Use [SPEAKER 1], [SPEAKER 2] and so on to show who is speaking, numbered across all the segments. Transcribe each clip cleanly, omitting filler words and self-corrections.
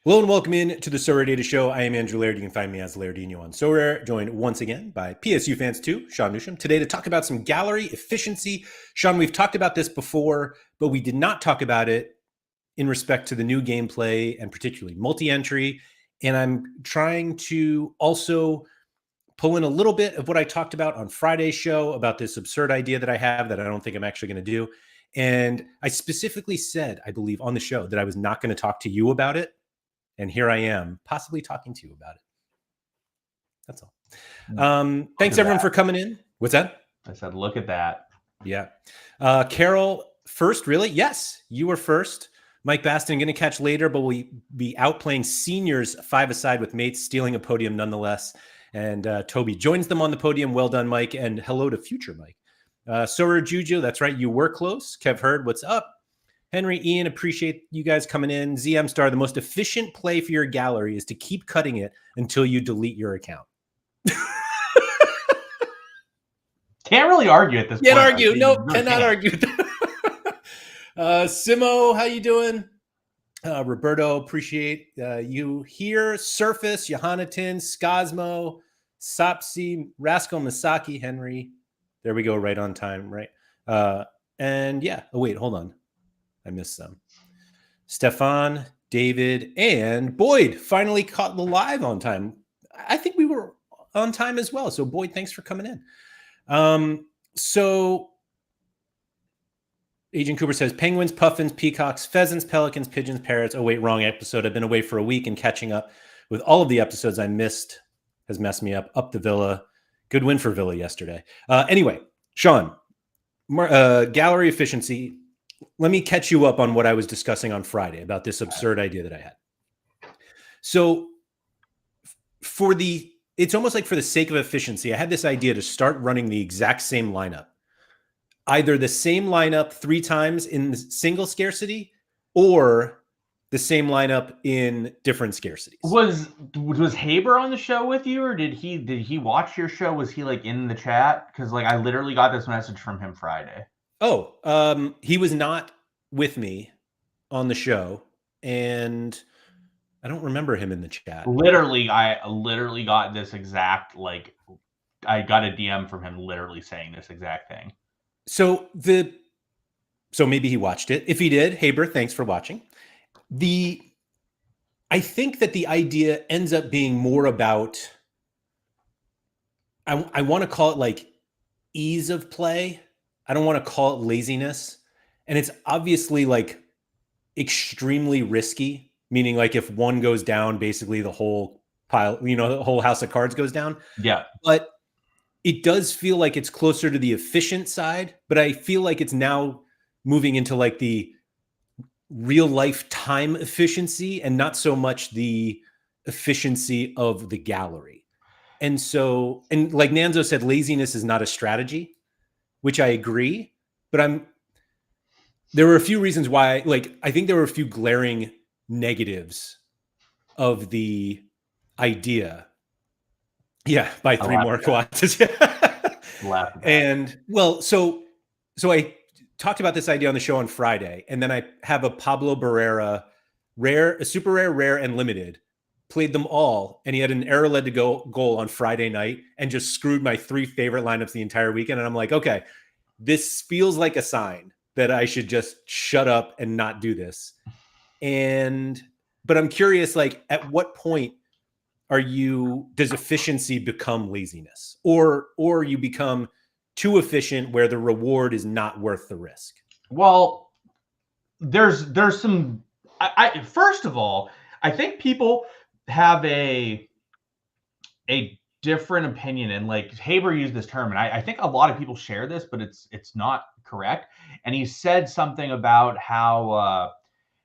[SPEAKER 1] Hello and welcome in to the Sorare Data Show. I am Andrew Laird. You can find me as Lairdinho on Sorare, joined once again by psufans2, Sean Newsham, today to talk about some gallery efficiency. Sean, we've talked about this before, but we did not talk about it in respect to the new gameplay and particularly multi-entry. And I'm trying to also pull in a little bit of what I talked about on Friday's show about this absurd idea that I have that I don't think I'm actually going to do. And I specifically said, I believe, on the show that I was not going to talk to you about it. And here I am, possibly talking to you about it. That's all. Thanks, everyone, for coming in. What's that?
[SPEAKER 2] I said, look at that.
[SPEAKER 1] Yeah. Carol, first, really? Yes, you were first. Mike Baston, going to catch later, but we'll be out playing seniors five-a-side with mates, stealing a podium nonetheless. And Toby joins them on the podium. Well done, Mike. And hello to future Mike. Sora Juju, that's right. You were close. Kev Hurd, what's up? Henry, Ian, appreciate you guys coming in. ZM Star, the most efficient play for your gallery is to keep cutting it until you delete your account.
[SPEAKER 2] Can't really argue at this point.
[SPEAKER 1] Can't argue. Nope, cannot argue. Simo, how you doing? Roberto, appreciate you here. Surface, Yohanatin, Skosmo, Sapsi, Rascal Misaki, Henry. There we go, right on time, right? And yeah, oh wait, hold on. I missed some. Stefan, David, and Boyd finally caught the live on time. I think we were on time as well. So Boyd, thanks for coming in. So Agent Cooper says, penguins, puffins, peacocks, pheasants, pelicans, pigeons, parrots. Oh, wait, wrong episode. I've been away for a week and catching up with all of the episodes I missed has messed me up. Up the Villa. Good win for Villa yesterday. Anyway, Sean, gallery efficiency. Let me catch you up on what I was discussing on Friday about this absurd idea that I had. So it's almost like for the sake of efficiency, I had this idea to start running the exact same lineup, either the same lineup 3 times in single scarcity or the same lineup in different scarcities.
[SPEAKER 2] Was Haber on the show with you, or did he watch your show? Was he like in the chat? Because like I literally got this message from him Friday.
[SPEAKER 1] Oh, he was not with me on the show, and I don't remember him in the chat.
[SPEAKER 2] Literally, I got this exact, like, I got a DM from him literally saying this exact thing.
[SPEAKER 1] So maybe he watched it. If he did, Haber, thanks for watching. I think that the idea ends up being more about, I want to call it like ease of play. I don't want to call it laziness. And it's obviously like extremely risky, meaning like if one goes down, basically the whole pile, the whole house of cards goes down.
[SPEAKER 2] Yeah.
[SPEAKER 1] But it does feel like it's closer to the efficient side, but I feel like it's now moving into like the real life time efficiency and not so much the efficiency of the gallery. And so, and like Nanzo said, laziness is not a strategy, which I agree, but there were a few reasons why, like, I think there were a few glaring negatives of the idea. Yeah, by 3 more quads. And well, so I talked about this idea on the show on Friday, and then I have a Pablo Barrera a super rare, and limited. Played them all, and he had an error-led to goal on Friday night and just screwed my 3 favorite lineups the entire weekend. And I'm like, okay, this feels like a sign that I should just shut up and not do this. But I'm curious, like, at what point does efficiency become laziness, or you become too efficient where the reward is not worth the risk?
[SPEAKER 2] Well, there's some, first of all, I think people have a different opinion, and like Haber used this term, and I think a lot of people share this, but it's not correct. And he said something about how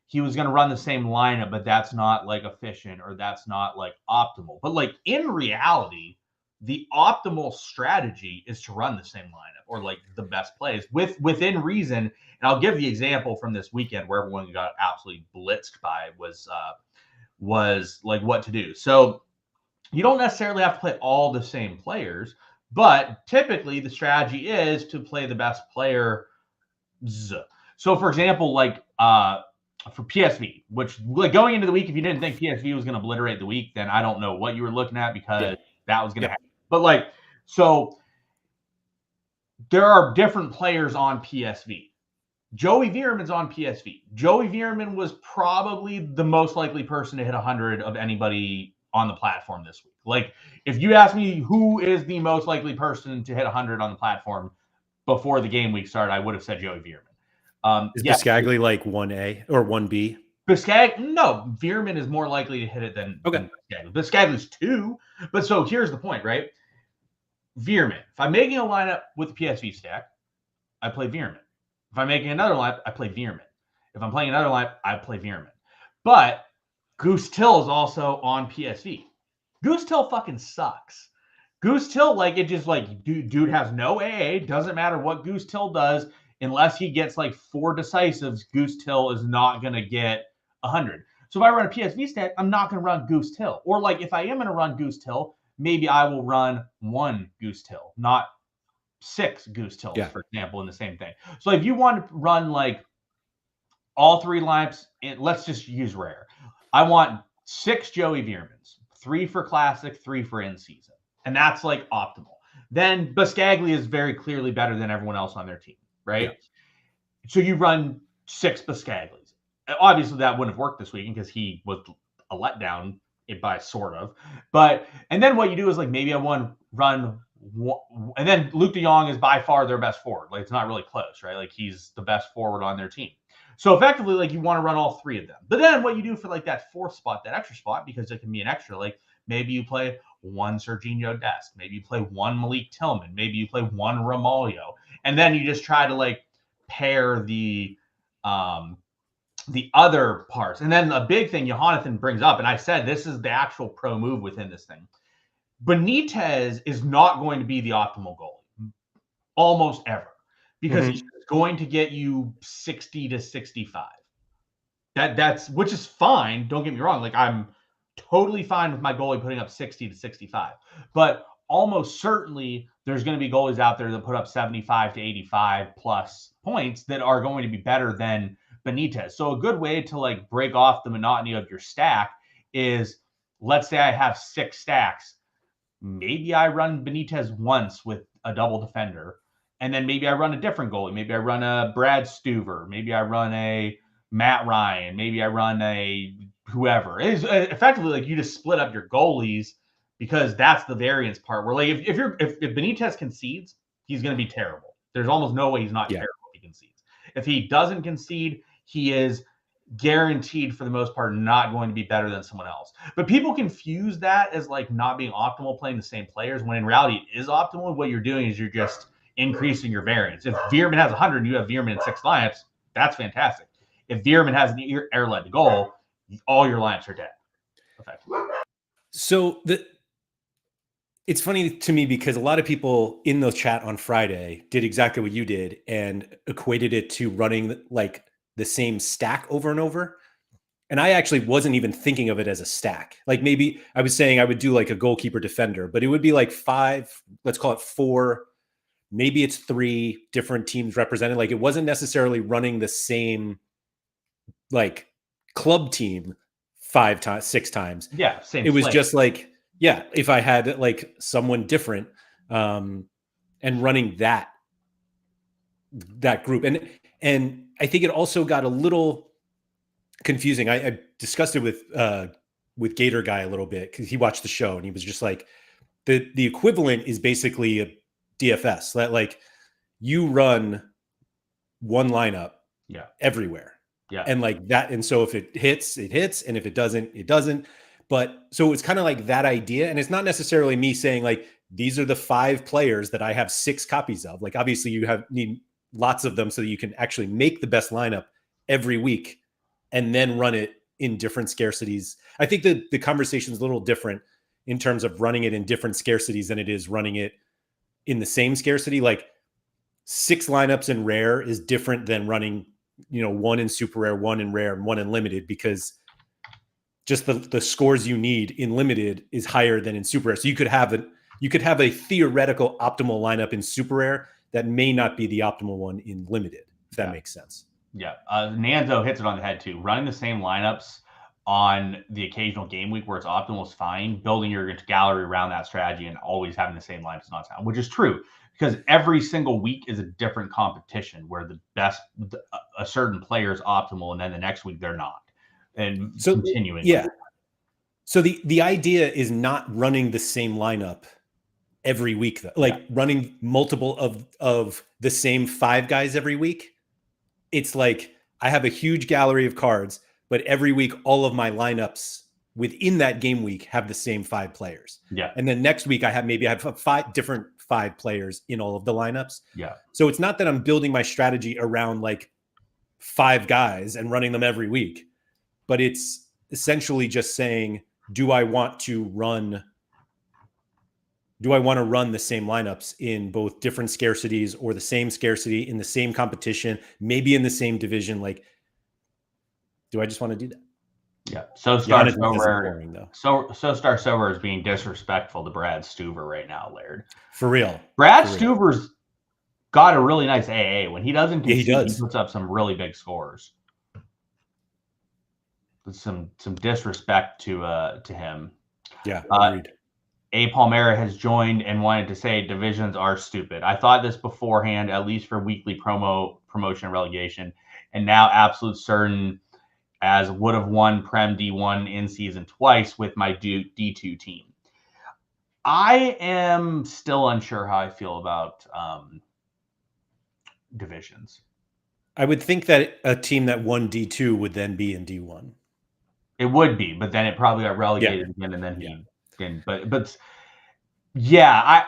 [SPEAKER 2] he was going to run the same lineup, but that's not like efficient, or that's not like optimal. But like in reality, the optimal strategy is to run the same lineup, or like the best plays within reason. And I'll give the example from this weekend where everyone got absolutely blitzed by was like what to do. So you don't necessarily have to play all the same players, but typically the strategy is to play the best player. So for example, like for PSV, which like going into the week, if you didn't think PSV was going to obliterate the week, then I don't know what you were looking at because that was going to happen. But like, so there are different players on PSV. Joey Veerman's on PSV. Joey Veerman was probably the most likely person to hit 100 of anybody on the platform this week. Like, if you ask me who is the most likely person to hit 100 on the platform before the game week started, I would have said Joey Veerman.
[SPEAKER 1] Is Biscagli like 1A or 1B?
[SPEAKER 2] No, Veerman is more likely to hit it than Biscagli. Biscagli's 2. But so here's the point, right? Veerman. If I'm making a lineup with the PSV stack, I play Veerman. If I'm making another lineup, I play Veerman. If I'm playing another lineup, I play Veerman. But Goose Till is also on PSV. Goose Till fucking sucks. Goose Till, like, it just like dude has no AA. Doesn't matter what Goose Till does, unless he gets like 4 decisives, Goose Till is not gonna get 100. So if I run a PSV stack, I'm not gonna run Goose Till. Or like if I am gonna run Goose Till, maybe I will run 1 Goose Till, not 6 Goose Tills, for example, in the same thing. So if you want to run like all 3 lineups, let's just use rare. I want 6 Joey Veermans, 3 for classic, 3 for in season. And that's like optimal. Then Biscagli is very clearly better than everyone else on their team, right? Yeah. So you run 6 Biscaglis. Obviously that wouldn't have worked this weekend because he was a letdown by sort of. But, and then what you do is like, maybe I want to run one, and then Luke de Jong is by far their best forward. Like, it's not really close, right? Like, he's the best forward on their team. So effectively, like, you want to run all 3 of them. But then what you do for like that 4th spot, that extra spot, because it can be an extra, like maybe you play 1 Serginho Dest, maybe you play 1 Malik Tillman, maybe you play 1 Romaglio, and then you just try to like pair the other parts. And then a big thing Jonathan brings up, and I said this is the actual pro move within this thing. Benitez is not going to be the optimal goalie almost ever because he's going to get you 60 to 65. That's which is fine. Don't get me wrong. Like, I'm totally fine with my goalie putting up 60 to 65, but almost certainly there's going to be goalies out there that put up 75 to 85 plus points that are going to be better than Benitez. So a good way to like break off the monotony of your stack is, let's say I have 6 stacks. Maybe I run Benitez once with a double defender, and then maybe I run a different goalie. Maybe I run a Brad Stuver. Maybe I run a Matt Ryan. Maybe I run a whoever. It is effectively like you just split up your goalies, because that's the variance part where like if Benitez concedes, he's going to be terrible. There's almost no way he's not terrible if he concedes. If he doesn't concede, he is guaranteed for the most part not going to be better than someone else. But people confuse that as like not being optimal playing the same players, when in reality it is optimal. What you're doing is you're just increasing your variance. If Veerman has 100 and you have Veerman in 6 lineups, that's fantastic. If Veerman has an air-led goal, all your lineups are dead. Effectively.
[SPEAKER 1] So it's funny to me because a lot of people in the chat on Friday did exactly what you did and equated it to running like the same stack over and over. And I actually wasn't even thinking of it as a stack. Like, maybe I was saying I would do like a goalkeeper defender, but it would be like 5, let's call it 4, maybe it's 3 different teams represented. Like, it wasn't necessarily running the same like club team 5 times, 6 times.
[SPEAKER 2] Yeah. Same.
[SPEAKER 1] It was just like, yeah, if I had like someone different and running that group. And I think it also got a little confusing. I discussed it with Gator Guy a little bit because he watched the show and he was just like, the equivalent is basically a DFS that like you run one lineup everywhere.
[SPEAKER 2] Yeah.
[SPEAKER 1] And like that. And so if it hits, it hits. And if it doesn't, it doesn't. But so it's kind of like that idea. And it's not necessarily me saying like, these are the 5 players that I have 6 copies of. Like, obviously you need lots of them so that you can actually make the best lineup every week and then run it in different scarcities. I think that the conversation is a little different in terms of running it in different scarcities than it is running it in the same scarcity. Like 6 lineups in rare is different than running, 1 in super rare, 1 in rare, and 1 in limited, because just the scores you need in limited is higher than in super rare. So you could have a theoretical optimal lineup in super rare that may not be the optimal one in limited, if that makes sense.
[SPEAKER 2] Yeah. Nanzo hits it on the head too. Running the same lineups on the occasional game week where it's optimal is fine. Building your gallery around that strategy and always having the same lineups is not sound, which is true because every single week is a different competition where the best, a certain player is optimal and then the next week they're not. And
[SPEAKER 1] So
[SPEAKER 2] continuing.
[SPEAKER 1] yeah. So the idea is not running the same lineup every week, though. Like running multiple of the same 5 guys every week. It's like I have a huge gallery of cards, but every week all of my lineups within that game week have the same 5 players.
[SPEAKER 2] Yeah.
[SPEAKER 1] And then next week I have 5 different 5 players in all of the lineups.
[SPEAKER 2] Yeah.
[SPEAKER 1] So it's not that I'm building my strategy around like 5 guys and running them every week, but it's essentially just saying, do I want to run the same lineups in both different scarcities or the same scarcity in the same competition, maybe in the same division? Like, do I just want to do that?
[SPEAKER 2] Yeah. So Star Sober is being disrespectful to Brad Stuver right now, Laird.
[SPEAKER 1] For real.
[SPEAKER 2] Brad Stuver's got a really nice AA. When he doesn't concede,
[SPEAKER 1] he
[SPEAKER 2] puts up some really big scores. Some disrespect to him.
[SPEAKER 1] Yeah, agreed.
[SPEAKER 2] A. Palmera has joined and wanted to say divisions are stupid. I thought this beforehand, at least for weekly promotion and relegation, and now absolute certain as would have won Prem D1 in season twice with my D2 team. I am still unsure how I feel about divisions.
[SPEAKER 1] I would think that a team that won D2 would then be in D1.
[SPEAKER 2] It would be, but then it probably got relegated again, and then he didn't. But yeah,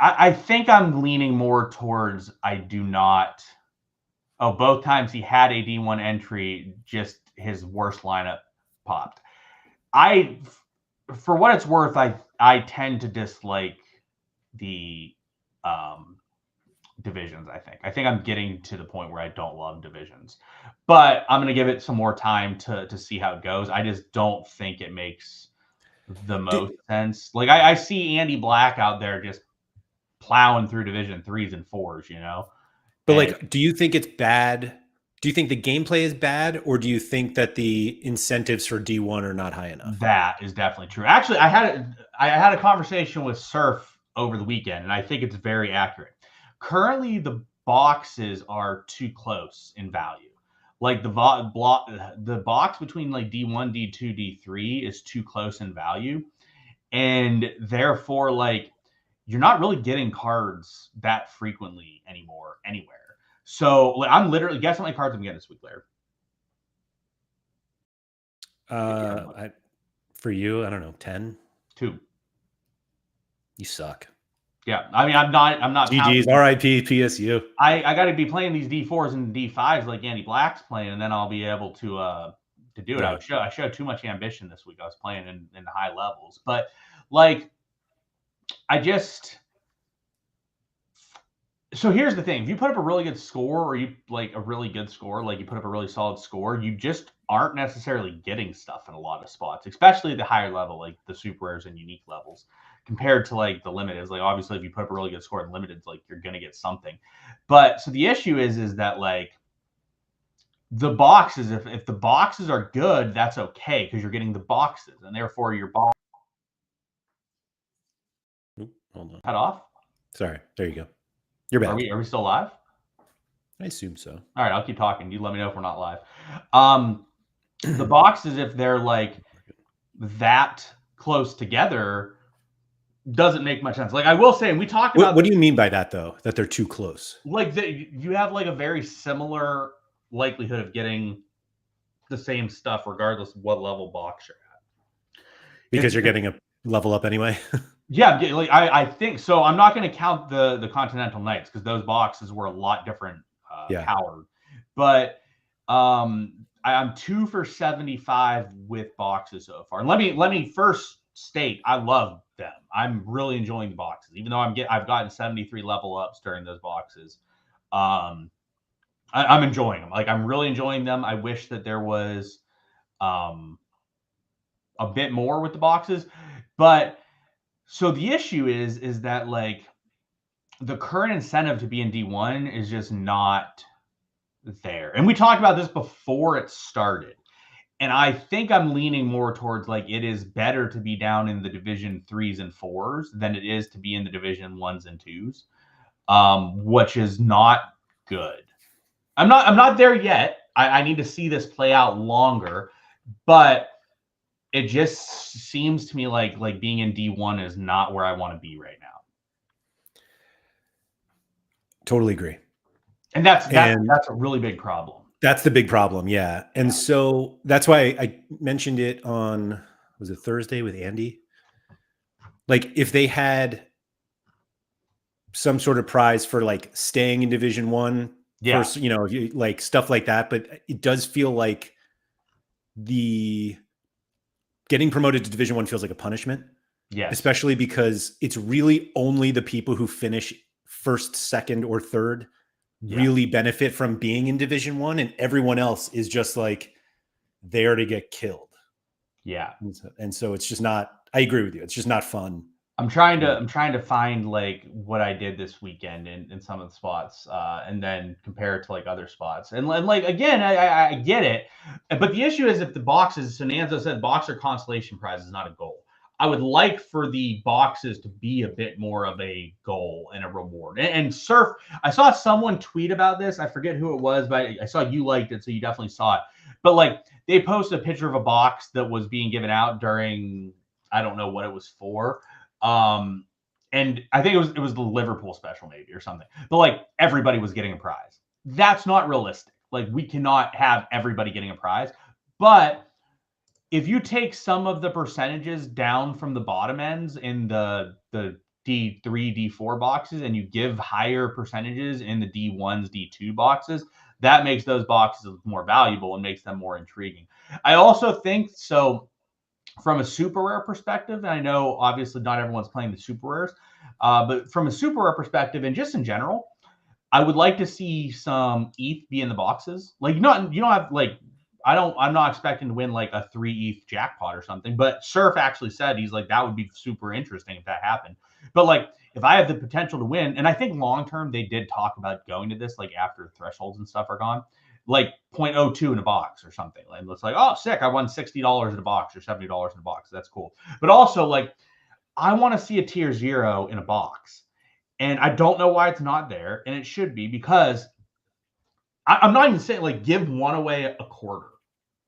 [SPEAKER 2] I think I'm leaning more towards I do not. Oh, both times he had a D1 entry, just his worst lineup popped. For what it's worth, I tend to dislike the divisions. I think I'm getting to the point where I don't love divisions, but I'm going to give it some more time to see how it goes. I just don't think it makes the most sense. Like I see Andy Black out there just plowing through division 3s and 4s, you know.
[SPEAKER 1] But like, do you think it's bad? Do you think the gameplay is bad, or do you think that the incentives for D1 are not high enough?
[SPEAKER 2] That is definitely true. Actually, I had a conversation with Surf over the weekend, and I think it's very accurate. Currently, the boxes are too close in value. Like the box between like D1, D2, D3 is too close in value, and therefore, like you're not really getting cards that frequently anymore anywhere. So like, I'm literally guess how many cards I'm getting this week, Laird.
[SPEAKER 1] For you, I don't know, 10?
[SPEAKER 2] 2.
[SPEAKER 1] You suck.
[SPEAKER 2] Yeah, I mean, I'm not.
[SPEAKER 1] GG's, RIP, PSU.
[SPEAKER 2] I got to be playing these D4s and D5s like Andy Black's playing, and then I'll be able to do it.
[SPEAKER 1] Yeah.
[SPEAKER 2] I showed too much ambition this week. I was playing in high levels, but like, so here's the thing. If you put up a really good score, or you like a really good score, like you put up a really solid score, you just aren't necessarily getting stuff in a lot of spots, especially at the higher level, like the super rares and unique levels, compared to like the limiteds. Like obviously if you put up a really good score in limiteds, like you're going to get something. But so the issue is that like the boxes, if the boxes are good, that's okay because you're getting the boxes and therefore your box.
[SPEAKER 1] Hold on.
[SPEAKER 2] Cut off.
[SPEAKER 1] Sorry. There you go. You're back.
[SPEAKER 2] Are we still live?
[SPEAKER 1] I assume so.
[SPEAKER 2] All right, I'll keep talking. You let me know if we're not live. The boxes, if they're like that close together, doesn't make much sense. Like I will say, and we talked about.
[SPEAKER 1] What do you mean by that, though? That they're too close?
[SPEAKER 2] Like you have like a very similar likelihood of getting the same stuff, regardless of what level box you're at.
[SPEAKER 1] Because you're getting a level up anyway.
[SPEAKER 2] Yeah, like I think so. I'm not going to count the Continental Knights because those boxes were a lot different powered. But I'm 2 for 75 with boxes so far. And let me first state I love them. I'm really enjoying the boxes, even though I've gotten 73 level ups during those boxes. I'm enjoying them. Like I'm really enjoying them. I wish that there was a bit more with the boxes, but. So the issue is that like the current incentive to be in D1 is just not there. And we talked about this before it started. And I think I'm leaning more towards like it is better to be down in the division 3s and 4s than it is to be in the division 1s and 2s, which is not good. I'm not there yet. I need to see this play out longer, but it just seems to me like being in D1 is not where I want to be right now.
[SPEAKER 1] Totally agree.
[SPEAKER 2] And that's a really big problem.
[SPEAKER 1] That's the big problem, yeah. And so that's why I mentioned it on, was it Thursday with Andy? Like if they had some sort of prize for like staying in Division 1,
[SPEAKER 2] Yeah.
[SPEAKER 1] for, like stuff like that, but it does feel like the getting promoted to Division 1 feels like a punishment.
[SPEAKER 2] Yes.
[SPEAKER 1] Especially because it's really only the people who finish first, second, or third really benefit from being in Division 1, and everyone else is just like there to get killed.
[SPEAKER 2] Yeah.
[SPEAKER 1] And so it's just not, I agree with you. It's just not fun.
[SPEAKER 2] I'm trying to find like what I did this weekend in some of the spots, and then compare it to like other spots. And like again, I get it, but the issue is if the boxes, so Nanzo said box or consolation prize is not a goal. I would like for the boxes to be a bit more of a goal and a reward. And Surf, I saw someone tweet about this. I forget who it was, but I saw you liked it, so you definitely saw it. But like they posted a picture of a box that was being given out during, I don't know what it was for. And I think it was the Liverpool special maybe or something. But like everybody was getting a prize. That's not realistic. Like we cannot have everybody getting a prize. But if you take some of the percentages down from the bottom ends in the D3, D4 boxes and you give higher percentages in the D1s, D2 boxes, that makes those boxes more valuable and makes them more intriguing. I also think so from a super rare perspective, and I know obviously not everyone's playing the super rares, but from a super rare perspective and just in general, I would like to see some ETH be in the boxes. Like you don't have like I'm not expecting to win like a 3 ETH jackpot or something, but Surf actually said he's like that would be super interesting if that happened. But like if I have the potential to win, and I think long term they did talk about going to this like after thresholds and stuff are gone, like 0.02 in a box or something. And it's like, oh, sick, I won $60 in a box or $70 in a box. That's cool. But also like I want to see a tier 0 in a box. And I don't know why it's not there. And it should be because I'm not even saying like give one away a quarter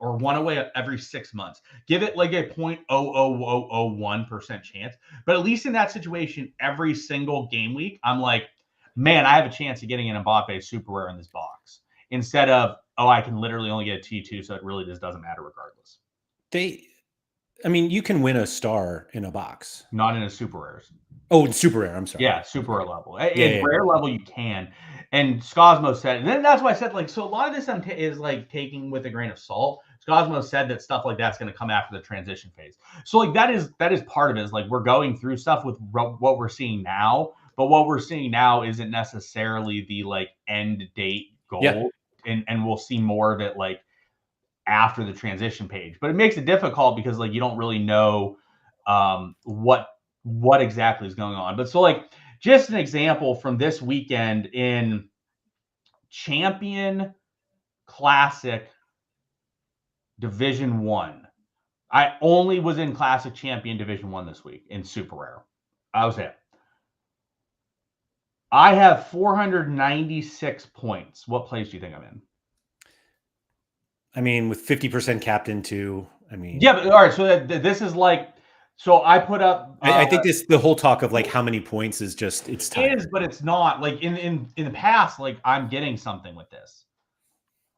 [SPEAKER 2] or one away every 6 months. Give it like a 0.00001% chance. But at least in that situation, every single game week, I'm like, man, I have a chance of getting an Mbappe super rare in this box. Instead of, oh, I can literally only get a T2, so it really just doesn't matter regardless.
[SPEAKER 1] You can win a star in a box.
[SPEAKER 2] Not in a super rares.
[SPEAKER 1] Oh, super rare. I'm sorry.
[SPEAKER 2] Yeah, super rare level. In rare level, you can. And Scosmo said, and then that's why I said, like, so a lot of this is like taking with a grain of salt. Scosmo said that stuff like that's going to come after the transition phase. So like that is part of it. Is like we're going through stuff with what we're seeing now, but what we're seeing now isn't necessarily the like end date goal.
[SPEAKER 1] Yeah.
[SPEAKER 2] And we'll see more of it like after the transition page. But it makes it difficult because like you don't really know what exactly is going on. But so like just an example from this weekend in Champion Classic Division 1. I only was in Classic Champion Division 1 this week in Super Rare. I was it. I have 496 points. What place do you think I'm in?
[SPEAKER 1] I mean, with 50% captain too. I mean,
[SPEAKER 2] yeah, but all right. So this is like, so I put up.
[SPEAKER 1] I think the whole talk of like how many points is just it's time.
[SPEAKER 2] But it's not like in the past. Like I'm getting something with this,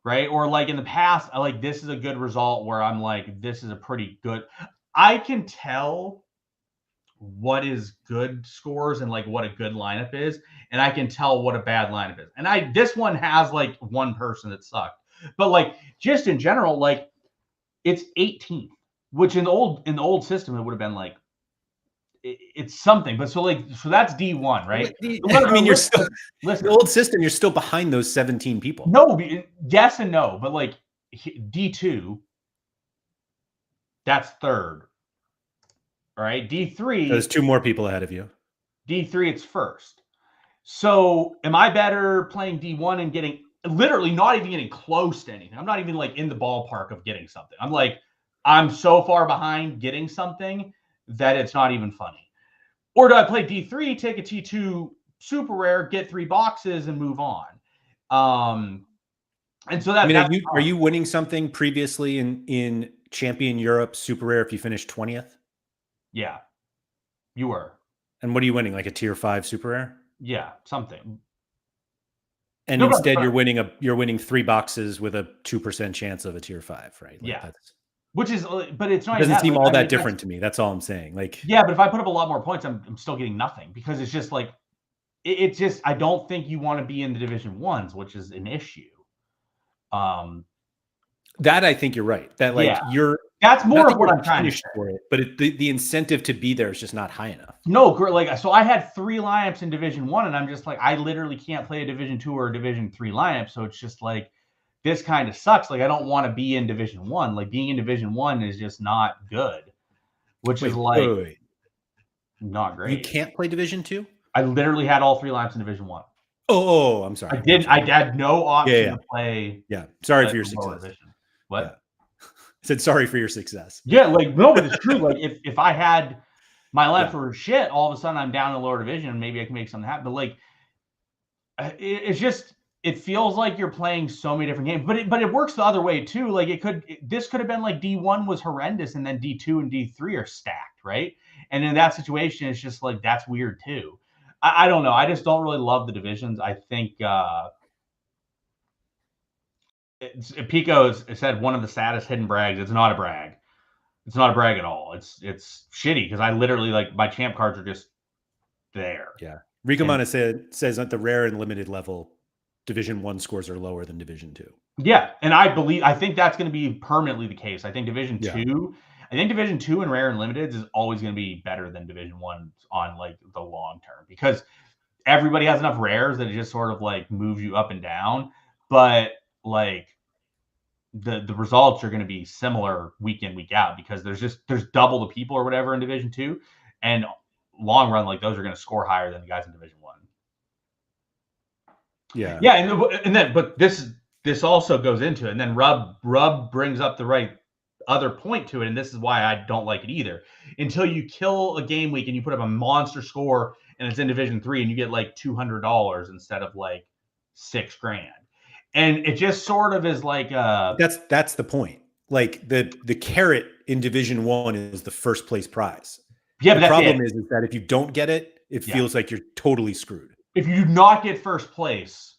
[SPEAKER 2] right? Or like in the past, I like this is a good result where I'm like this is a pretty good. I can tell what is good scores and like what a good lineup is, and I can tell what a bad lineup is. And this one has like one person that sucked, but like just in general, like it's 18th, which in the old system it would have been like it's something. But so that's D1, right?
[SPEAKER 1] I mean, you're still listen, the old system. You're still behind those 17 people.
[SPEAKER 2] No, yes and no, but like D2, that's third. All right, D3.
[SPEAKER 1] There's 2 more people ahead of you.
[SPEAKER 2] D3, it's first. So am I better playing D1 and getting literally not even getting close to anything. I'm not even like in the ballpark of getting something. I'm like, I'm so far behind getting something that it's not even funny. Or do I play D3, take a T2 super rare, get 3 boxes, and move on? And so
[SPEAKER 1] I mean,
[SPEAKER 2] that's
[SPEAKER 1] are you winning something previously in Champion Europe Super Rare if you finish 20th?
[SPEAKER 2] Yeah, you were.
[SPEAKER 1] And what are you winning? Like a tier 5 Super Rare?
[SPEAKER 2] Yeah, something.
[SPEAKER 1] And
[SPEAKER 2] No,
[SPEAKER 1] instead you're winning 3 boxes with a 2% chance of a tier 5, right? Like
[SPEAKER 2] yeah.
[SPEAKER 1] that's,
[SPEAKER 2] Which is, but it's not
[SPEAKER 1] it
[SPEAKER 2] even
[SPEAKER 1] doesn't
[SPEAKER 2] that.
[SPEAKER 1] seem
[SPEAKER 2] Like,
[SPEAKER 1] all
[SPEAKER 2] I
[SPEAKER 1] that
[SPEAKER 2] mean,
[SPEAKER 1] different to me. That's all I'm saying. Like,
[SPEAKER 2] yeah, but if I put up a lot more points, I'm still getting nothing because it's just like it's just I don't think you want to be in the Division Ones, which is an issue.
[SPEAKER 1] that I think you're right. That like
[SPEAKER 2] Yeah,
[SPEAKER 1] you're
[SPEAKER 2] that's more
[SPEAKER 1] not
[SPEAKER 2] of
[SPEAKER 1] that
[SPEAKER 2] what
[SPEAKER 1] you're
[SPEAKER 2] I'm trying to
[SPEAKER 1] punished
[SPEAKER 2] say.
[SPEAKER 1] for it, but the incentive to be there is just not high enough.
[SPEAKER 2] No, like so I had 3 lineups in Division 1 and I'm just like I literally can't play a Division 2 or a Division 3 lineup, so it's just like this kind of sucks. Like I don't want to be in Division 1. Like being in Division 1 is just not good, which is like
[SPEAKER 1] Wait.
[SPEAKER 2] not
[SPEAKER 1] You
[SPEAKER 2] great.
[SPEAKER 1] can't play Division 2?
[SPEAKER 2] I literally had all 3 lineups in Division 1.
[SPEAKER 1] Oh, I'm sorry. I'm sorry.
[SPEAKER 2] I had no option
[SPEAKER 1] Yeah.
[SPEAKER 2] to play
[SPEAKER 1] Yeah. Sorry
[SPEAKER 2] a
[SPEAKER 1] for your
[SPEAKER 2] lower
[SPEAKER 1] success.
[SPEAKER 2] division. What?
[SPEAKER 1] Yeah. I said sorry for your success.
[SPEAKER 2] Yeah, like no, but it's true. Like if I had my lineups
[SPEAKER 1] Yeah.
[SPEAKER 2] were shit, all of a sudden I'm down in the lower division and maybe I can make something happen. But like it's just it feels like you're playing so many different games, but it works the other way too. Like this could have been like D1 was horrendous and then D2 and D3 are stacked, right? And in that situation, it's just like that's weird too. I don't know. I just don't really love the divisions. I think Pico said one of the saddest hidden brags. It's not a brag. It's not a brag at all. It's shitty because I literally like my champ cards are just there.
[SPEAKER 1] Yeah. Rikomana says at the rare and limited level, Division 1 scores are lower than Division 2.
[SPEAKER 2] Yeah, and I think that's going to be permanently the case. I think Division 2 in rare and limited is always going to be better than Division 1 on like the long term because everybody has enough rares that it just sort of like moves you up and down, but like the results are going to be similar week in week out because there's double the people or whatever in Division 2, and long run like those are going to score higher than the guys in Division 1.
[SPEAKER 1] Yeah.
[SPEAKER 2] Yeah, and then but this also goes into it, and then Rub brings up the right other point to it, and this is why I don't like it either. Until you kill a game week and you put up a monster score and it's in Division 3 and you get like $200 instead of like $6,000. And it just sort of is like
[SPEAKER 1] that's the point. Like the carrot in Division 1 is the first place prize.
[SPEAKER 2] yeah,
[SPEAKER 1] the
[SPEAKER 2] but
[SPEAKER 1] problem is that if you don't get it, it
[SPEAKER 2] Yeah.
[SPEAKER 1] feels like you're totally screwed.
[SPEAKER 2] If you do not get first place,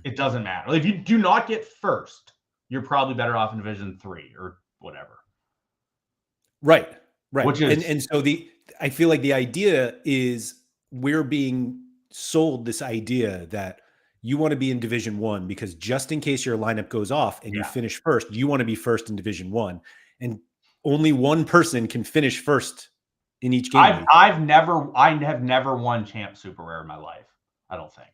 [SPEAKER 2] it doesn't matter. If you do not get first, you're probably better off in Division 3 or whatever.
[SPEAKER 1] Right.
[SPEAKER 2] Which is
[SPEAKER 1] and so I feel like the idea is we're being sold this idea that you want to be in Division 1 because just in case your lineup goes off and you finish first, you want to be first in Division 1, and only one person can finish first in each game.
[SPEAKER 2] I have never won Champ Super Rare in my life. I don't think.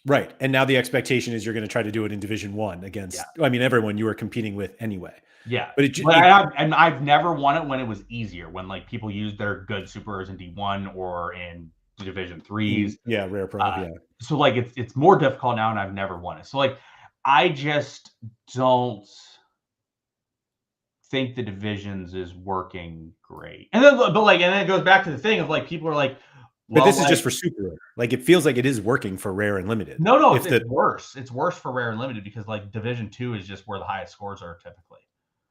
[SPEAKER 1] Right. And now the expectation is you're going to try to do it in Division 1 against, I mean, everyone you were competing with anyway.
[SPEAKER 2] Yeah.
[SPEAKER 1] But
[SPEAKER 2] I've never won it when it was easier, when like people used their good Super Rares in D1 or in Division 3s.
[SPEAKER 1] Yeah, Rare Pro. Yeah.
[SPEAKER 2] So like it's more difficult now, and I've never won it. So like I just don't think the divisions is working great. And then it goes back to the thing of like people are like,
[SPEAKER 1] well, but this is just for Super Rare. Like it feels like it is working for Rare and Limited.
[SPEAKER 2] No, it's worse. It's worse for Rare and Limited because like Division 2 is just where the highest scores are typically.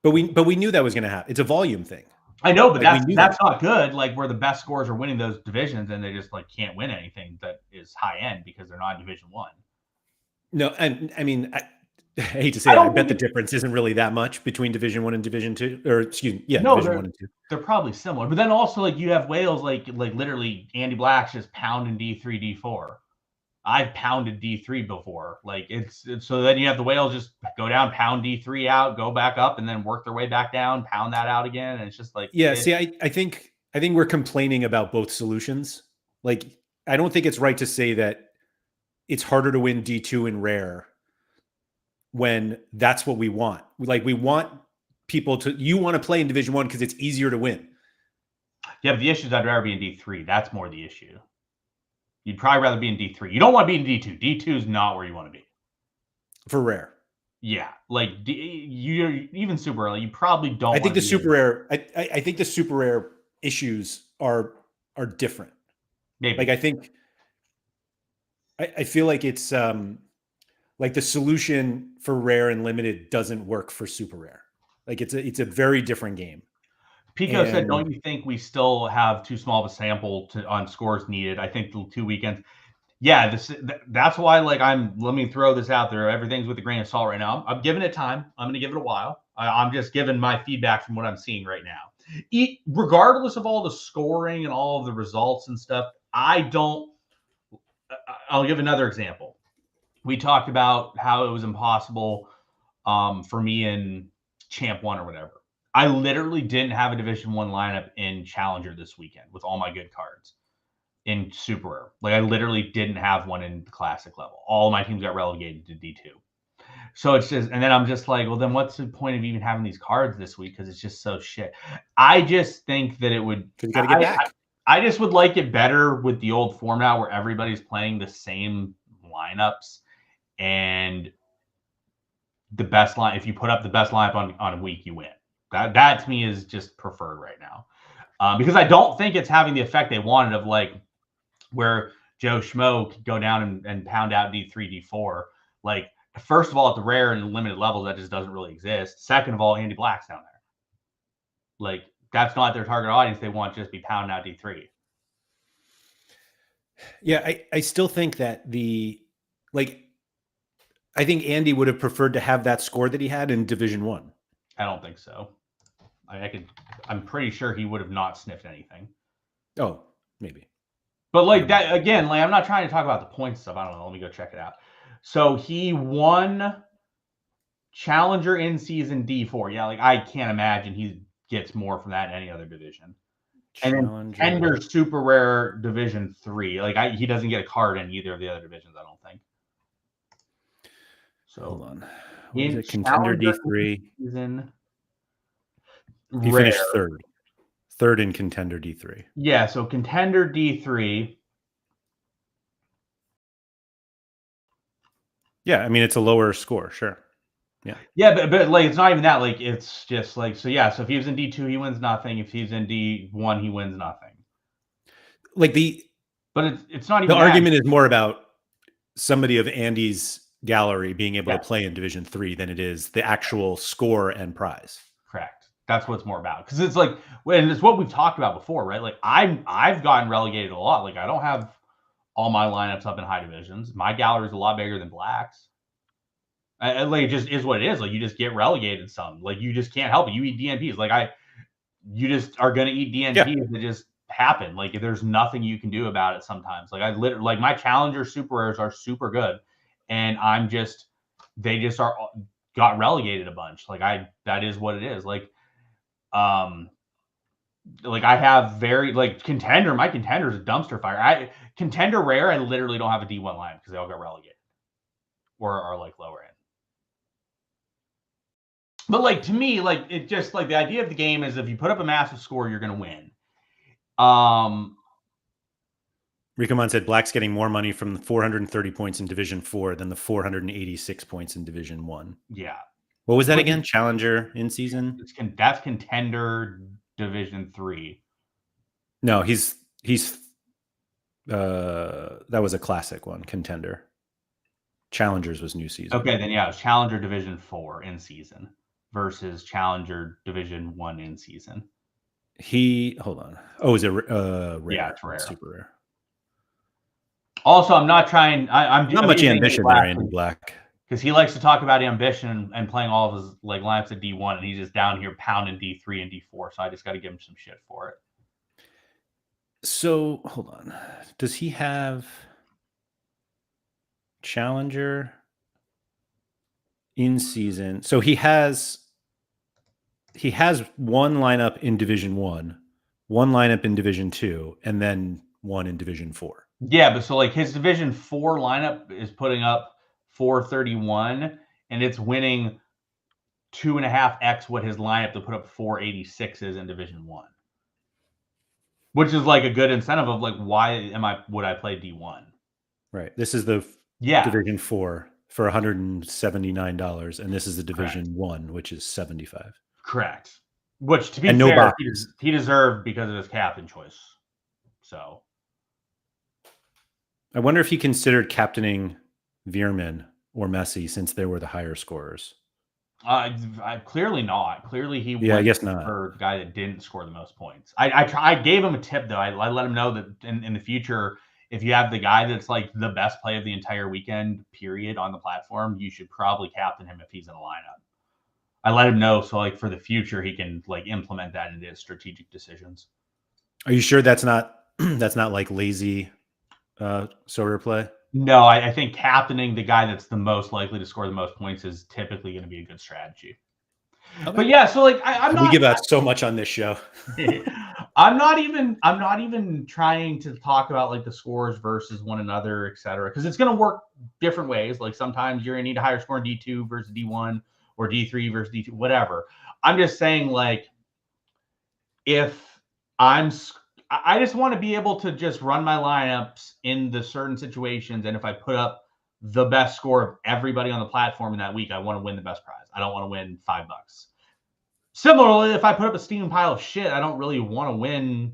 [SPEAKER 1] But we knew that was going to happen. It's a volume thing.
[SPEAKER 2] I know, but that's not good. Like where the best scores are winning those divisions, and they just like can't win anything that is high end because they're not in Division 1.
[SPEAKER 1] No, and I mean, I hate to say it, I bet the difference isn't really that much between Division 1 and Division 2, or excuse me, Division 1 and 2.
[SPEAKER 2] They're probably similar. But then also like you have whales like literally Andy Black's just pounding D3, D4. I've pounded D3 before. Like it's so then you have the whales just go down, pound D3 out, go back up, and then work their way back down, pound that out again. And it's just like
[SPEAKER 1] I think we're complaining about both solutions. Like I don't think it's right to say that it's harder to win D2 in Rare when that's what we want. Like we want people you want to play in Division 1 because it's easier to win.
[SPEAKER 2] Yeah, but the issue is I'd rather be in D3. That's more the issue. You'd probably rather be in D3. You don't want to be in D2. D2 is not where you want to be.
[SPEAKER 1] for rare.
[SPEAKER 2] Yeah, like you even super early, you probably don't
[SPEAKER 1] I think
[SPEAKER 2] want
[SPEAKER 1] the
[SPEAKER 2] to be
[SPEAKER 1] super rare. I think the super rare issues are different. Like
[SPEAKER 2] maybe.
[SPEAKER 1] I feel like it's like the solution for rare and limited doesn't work for super rare. Like it's a very different game.
[SPEAKER 2] Pico said,
[SPEAKER 1] And
[SPEAKER 2] "Don't you think we still have too small of a sample on scores needed?" I think the 2 weekends. Yeah, that's why. Like, let me throw this out there. Everything's with a grain of salt right now. I'm giving it time. I'm going to give it a while. I'm just giving my feedback from what I'm seeing right now. Regardless of all the scoring and all of the results and stuff, I don't. I'll give another example. We talked about how it was impossible for me in Champ One or whatever. I literally didn't have a Division One lineup in Challenger this weekend with all my good cards in Super Rare. Like, I literally didn't have one in the Classic level. All my teams got relegated to D2. So it's just, and then I'm just like, well, then what's the point of even having these cards this week? Because it's just so shit. I just think that it would.
[SPEAKER 1] because you got to get back.
[SPEAKER 2] I just would like it better with the old format where everybody's playing the same lineups and the best line. If you put up the best lineup on a week, you win. That to me is just preferred right now, because I don't think it's having the effect they wanted of like where Joe Schmo could go down and pound out D3, D4. Like, first of all, at the rare and limited levels, that just doesn't really exist. Second of all, Andy Black's down there. Like, that's not their target audience. They want to just be pounding out D3.
[SPEAKER 1] Yeah, I still think that I think Andy would have preferred to have that score that he had in Division One.
[SPEAKER 2] I don't think so. I'm pretty sure he would have not sniffed anything.
[SPEAKER 1] Oh, maybe.
[SPEAKER 2] But like that again, like, I'm not trying to talk about the points stuff. I don't know. Let me go check it out. So he won Challenger in season D4. Yeah, like, I can't imagine he gets more from that in any other division. And then Tender Super Rare Division 3. Like, he doesn't get a card in either of the other divisions, I don't think. So
[SPEAKER 1] hold on. What is it? Contender D3.
[SPEAKER 2] Season
[SPEAKER 1] he finished third. Third in Contender D3.
[SPEAKER 2] Yeah, so Contender D3.
[SPEAKER 1] Yeah, I mean, it's a lower score, sure. Yeah.
[SPEAKER 2] Yeah, but like, it's not even that. Like, it's just like, so yeah, so if he was in D2, he wins nothing. If he's in D1, he wins nothing.
[SPEAKER 1] Like
[SPEAKER 2] but it's not even
[SPEAKER 1] the argument is more about somebody of Andy's gallery being able to play in Division 3 than it is the actual score and prize.
[SPEAKER 2] Correct. That's what it's more about. Because it's like, and it's what we've talked about before, right? Like, I've gotten relegated a lot. Like, I don't have all my lineups up in high divisions. My gallery is a lot bigger than Black's. Like, it just is what it is. Like, you just get relegated some. Like, you just can't help it. You eat DNPs. Like, you just are going to eat DNPs that just happen. Like, there's nothing you can do about it sometimes. Like, I literally, like, my Challenger Super Rares are super good. And they just got relegated a bunch. Like, that is what it is. Like I have Contender. My Contender is a dumpster fire. Contender Rare, I literally don't have a D1 line because they all got relegated or are like lower end. But like, to me, like, it just, like, the idea of the game is if you put up a massive score, you're going to win.
[SPEAKER 1] Ricomon said Black's getting more money from the 430 points in Division 4 than the 486 points in Division 1.
[SPEAKER 2] Yeah.
[SPEAKER 1] What was that again? Challenger in season?
[SPEAKER 2] That's Contender Division 3.
[SPEAKER 1] No, he's that was a classic one, Contender. Challengers was new season.
[SPEAKER 2] Okay, then yeah, it was Challenger Division 4 in season versus Challenger Division 1 in season.
[SPEAKER 1] Hold on. Oh, is it rare?
[SPEAKER 2] Yeah, it's rare.
[SPEAKER 1] Super rare.
[SPEAKER 2] Also, I'm not trying. I'm
[SPEAKER 1] not much ambition there, Andy Black,
[SPEAKER 2] because he likes to talk about ambition and playing all of his like lineups at D1, and he's just down here pounding D3 and D4. So I just got to give him some shit for it.
[SPEAKER 1] So hold on. Does he have Challenger in season? So he has one lineup in Division 1, one lineup in Division 2, and then one in Division 4.
[SPEAKER 2] Yeah, but so like his Division 4 lineup is putting up 431, and it's winning 2.5x what his lineup to put up 486 is in Division 1. Which is like a good incentive of like, why would I play D1?
[SPEAKER 1] Right. This is the Division 4 for $179, and this is the Division
[SPEAKER 2] Correct.
[SPEAKER 1] 1, which is 75.
[SPEAKER 2] Correct. Which, to be
[SPEAKER 1] And no
[SPEAKER 2] fair,
[SPEAKER 1] boxes.
[SPEAKER 2] he deserved because of his captain choice. So
[SPEAKER 1] I wonder if he considered captaining Veerman or Messi since they were the higher scorers.
[SPEAKER 2] clearly not. Clearly, he
[SPEAKER 1] Yeah, I
[SPEAKER 2] went
[SPEAKER 1] guess not.
[SPEAKER 2] for the guy that didn't score the most points. I gave him a tip though. I let him know that in the future, if you have the guy that's like the best play of the entire weekend, period, on the platform, you should probably captain him if he's in a lineup. I let him know so like for the future he can like implement that into his strategic decisions.
[SPEAKER 1] Are you sure that's not that's not like lazy Sorare play?
[SPEAKER 2] No, I think captaining the guy that's the most likely to score the most points is typically going to be a good strategy.
[SPEAKER 1] Okay.
[SPEAKER 2] But yeah, so like I'm
[SPEAKER 1] We
[SPEAKER 2] not.
[SPEAKER 1] give out so much on this show.
[SPEAKER 2] I'm not even trying to talk about like the scores versus one another, et cetera, because it's going to work different ways. Like sometimes you're going to need a higher score in D2 versus D1 or D3 versus D2, whatever. I'm just saying, like, if I just want to be able to just run my lineups in the certain situations, and if I put up the best score of everybody on the platform in that week, I want to win the best prize. I don't want to win $5. Similarly, if I put up a steaming pile of shit, I don't really want to win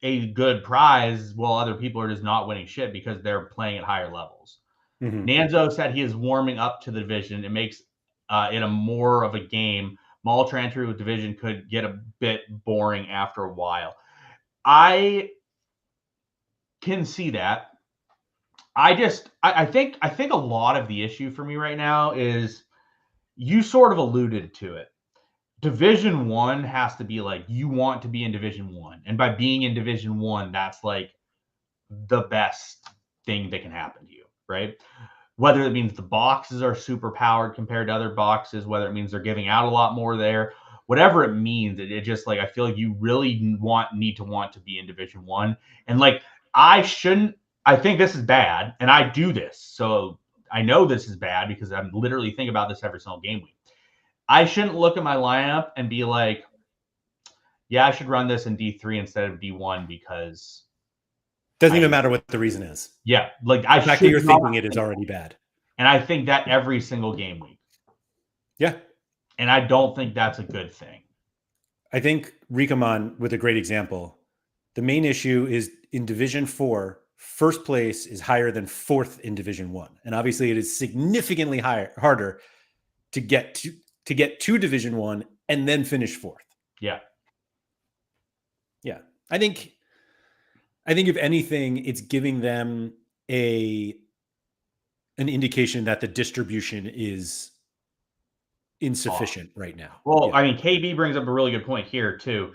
[SPEAKER 2] a good prize while other people are just not winning shit because they're playing at higher levels.
[SPEAKER 1] Mm-hmm.
[SPEAKER 2] Nanzo said he is warming up to the division. It makes it a more of a game. Mall transfer with division could get a bit boring after a while. I can see that. I think a lot of the issue for me right now is you sort of alluded to it. Division 1 has to be like you want to be in Division 1. And by being in Division 1, that's like the best thing that can happen to you, right? Whether it means the boxes are super powered compared to other boxes, whether it means they're giving out a lot more there, whatever it means, it just like I feel like you really need to be in Division 1. And like I think this is bad, and I do this. So I know this is bad because I'm literally thinking about this every single game week. I shouldn't look at my lineup and be like, yeah, I should run this in D3 instead of D1 because
[SPEAKER 1] Doesn't even matter what the reason is.
[SPEAKER 2] Yeah, like
[SPEAKER 1] the fact that you're thinking it is already bad.
[SPEAKER 2] And I think that every single game week.
[SPEAKER 1] Yeah.
[SPEAKER 2] And I don't think that's a good thing.
[SPEAKER 1] I think Rikaman, with a great example, the main issue is in Division 4, first place is higher than fourth in Division 1. And obviously it is significantly harder to get to Division 1 and then finish fourth.
[SPEAKER 2] Yeah.
[SPEAKER 1] Yeah. I think if anything, it's giving them an indication that the distribution is insufficient right now.
[SPEAKER 2] Well, yeah. I mean, KB brings up a really good point here too.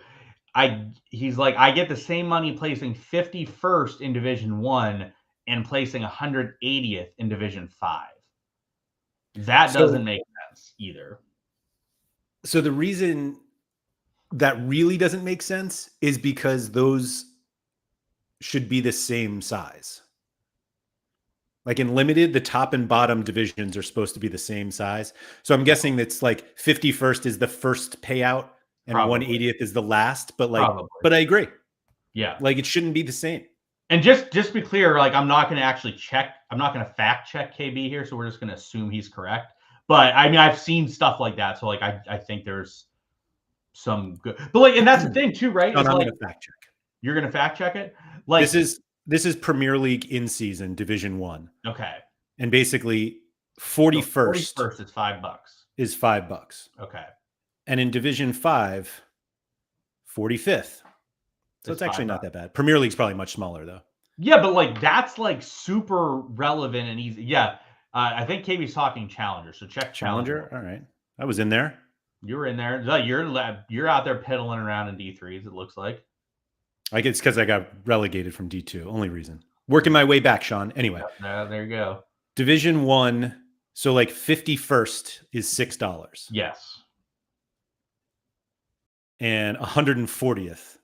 [SPEAKER 2] He's like, I get the same money placing 51st in Division 1 and placing 180th in Division 5. That doesn't make sense either.
[SPEAKER 1] So the reason that really doesn't make sense is because those should be the same size. Like in limited, the top and bottom divisions are supposed to be the same size. So I'm guessing that's like 51st is the first payout and 180th is the last. But like, but I agree.
[SPEAKER 2] Yeah,
[SPEAKER 1] like it shouldn't be the same.
[SPEAKER 2] And just be clear, like I'm not going to actually check. I'm not going to fact check KB here, so we're just going to assume he's correct. But I mean, I've seen stuff like that, so like I think there's some good. But like, and that's the thing too, right?
[SPEAKER 1] No, I'm
[SPEAKER 2] like,
[SPEAKER 1] going to fact check.
[SPEAKER 2] You're going to fact check it. Like
[SPEAKER 1] this is Premier League in season Division 1.
[SPEAKER 2] Okay.
[SPEAKER 1] And basically 41st
[SPEAKER 2] is $5.
[SPEAKER 1] Is $5.
[SPEAKER 2] Okay.
[SPEAKER 1] And in Division 5, 45th. So it's actually not that bad. Premier League's probably much smaller though.
[SPEAKER 2] Yeah, but like that's like super relevant and easy. Yeah. I think KB's talking Challenger. So check
[SPEAKER 1] Challenger. All right. I was in there.
[SPEAKER 2] You were in there. You're out there piddling around in D3s, it looks like.
[SPEAKER 1] I guess it's because I got relegated from D2. Only reason. Working my way back, Sean. Anyway.
[SPEAKER 2] There you go.
[SPEAKER 1] Division 1. So like 51st is $6.
[SPEAKER 2] Yes.
[SPEAKER 1] And 140th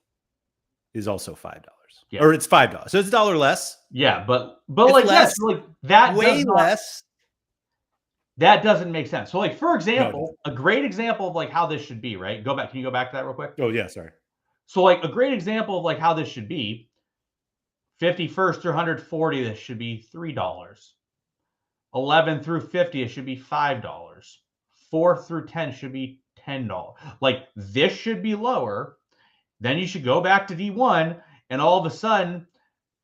[SPEAKER 1] is also $5.
[SPEAKER 2] Yeah.
[SPEAKER 1] Or it's $5. So it's $1 less.
[SPEAKER 2] Yeah, but like less. Yes, like that
[SPEAKER 1] way less.
[SPEAKER 2] That doesn't make sense. So like for example, a great example of like how this should be, right? Can you go back to that real quick?
[SPEAKER 1] Oh yeah, sorry.
[SPEAKER 2] So like a great example of like how this should be, 51st through 140th should be $3. 11 through 50, it should be $5. 4 through 10 should be $10. Like, this should be lower. Then you should go back to D1, and all of a sudden,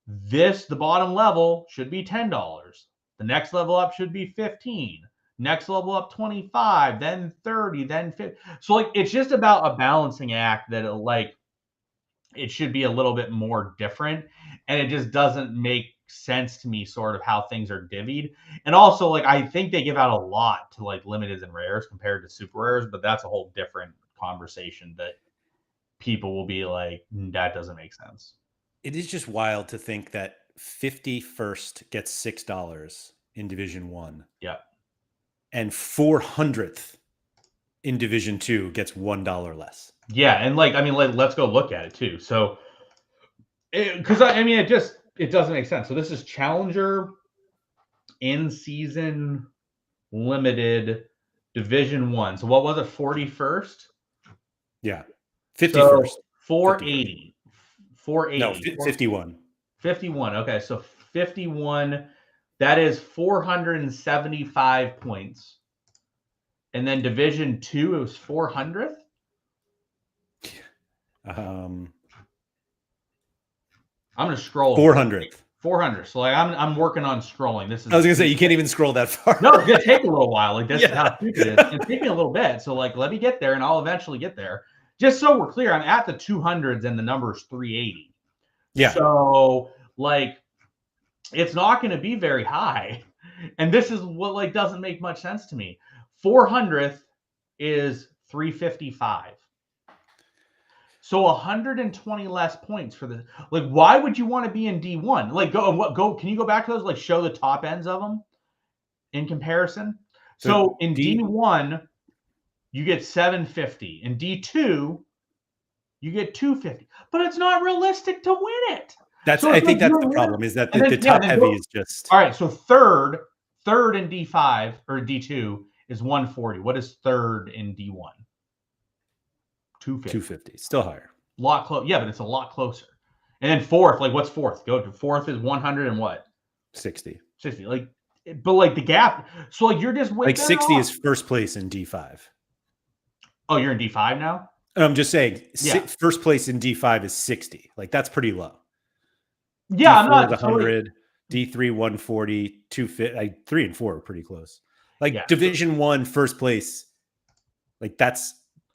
[SPEAKER 2] the bottom level should be $10. The next level up should be 15. Next level up 25, then 30, then 50. So like, it's just about a balancing act that it should be a little bit more different, and it just doesn't make sense to me sort of how things are divvied. And also, like, I think they give out a lot to like limiteds and rares compared to super rares, but that's a whole different conversation that people will be like, that doesn't make sense.
[SPEAKER 1] It is just wild to think that 51st gets $6 in Division 1.
[SPEAKER 2] Yeah.
[SPEAKER 1] And 400th in Division 2 gets $1 less.
[SPEAKER 2] Yeah, and like, I mean, like, let's go look at it too. So, because I mean, it doesn't make sense. So this is Challenger in season limited Division 1. So what was it? 41st?
[SPEAKER 1] Yeah. 51st.
[SPEAKER 2] So 480. 480.
[SPEAKER 1] No, 51.
[SPEAKER 2] 51. Okay, so 51. That is 475 points. And then Division 2, it was 400th. I'm gonna scroll.
[SPEAKER 1] 400th.
[SPEAKER 2] 400. So like, I'm working on scrolling. This is.
[SPEAKER 1] I was gonna say you can't even scroll that far.
[SPEAKER 2] No, it's gonna take a little while. Like, this is how stupid it is. It's taking a little bit. So like, let me get there, and I'll eventually get there. Just so we're clear, I'm at the 200s, and the number is 380.
[SPEAKER 1] Yeah.
[SPEAKER 2] So like, it's not going to be very high, and this is what like doesn't make much sense to me. 400th is 355. So 120 less points for the, like, why would you want to be in D1? Like, can you go back to those, like, show the top ends of them in comparison? So in D1, you get 750. In D2, you get 250. But it's not realistic to win it.
[SPEAKER 1] I think that's the problem, is that the top heavy is just.
[SPEAKER 2] All right, so third in D5 or D2 is 140. What is third in D1?
[SPEAKER 1] 250. Still higher.
[SPEAKER 2] A lot close. Yeah, but it's a lot closer. And then fourth, like, what's fourth? Go to fourth is 100 and what?
[SPEAKER 1] 60.
[SPEAKER 2] 60. Like, but like the gap. So like, you're just
[SPEAKER 1] like 60 is first place in D5.
[SPEAKER 2] Oh, you're in D5 now?
[SPEAKER 1] I'm just saying, first place in D5 is 60. Like, that's pretty low.
[SPEAKER 2] Yeah,
[SPEAKER 1] D4
[SPEAKER 2] I'm not.
[SPEAKER 1] is 100. D3 140. 250. 3 and 4 are pretty close. Like, Division 1 first place. Like,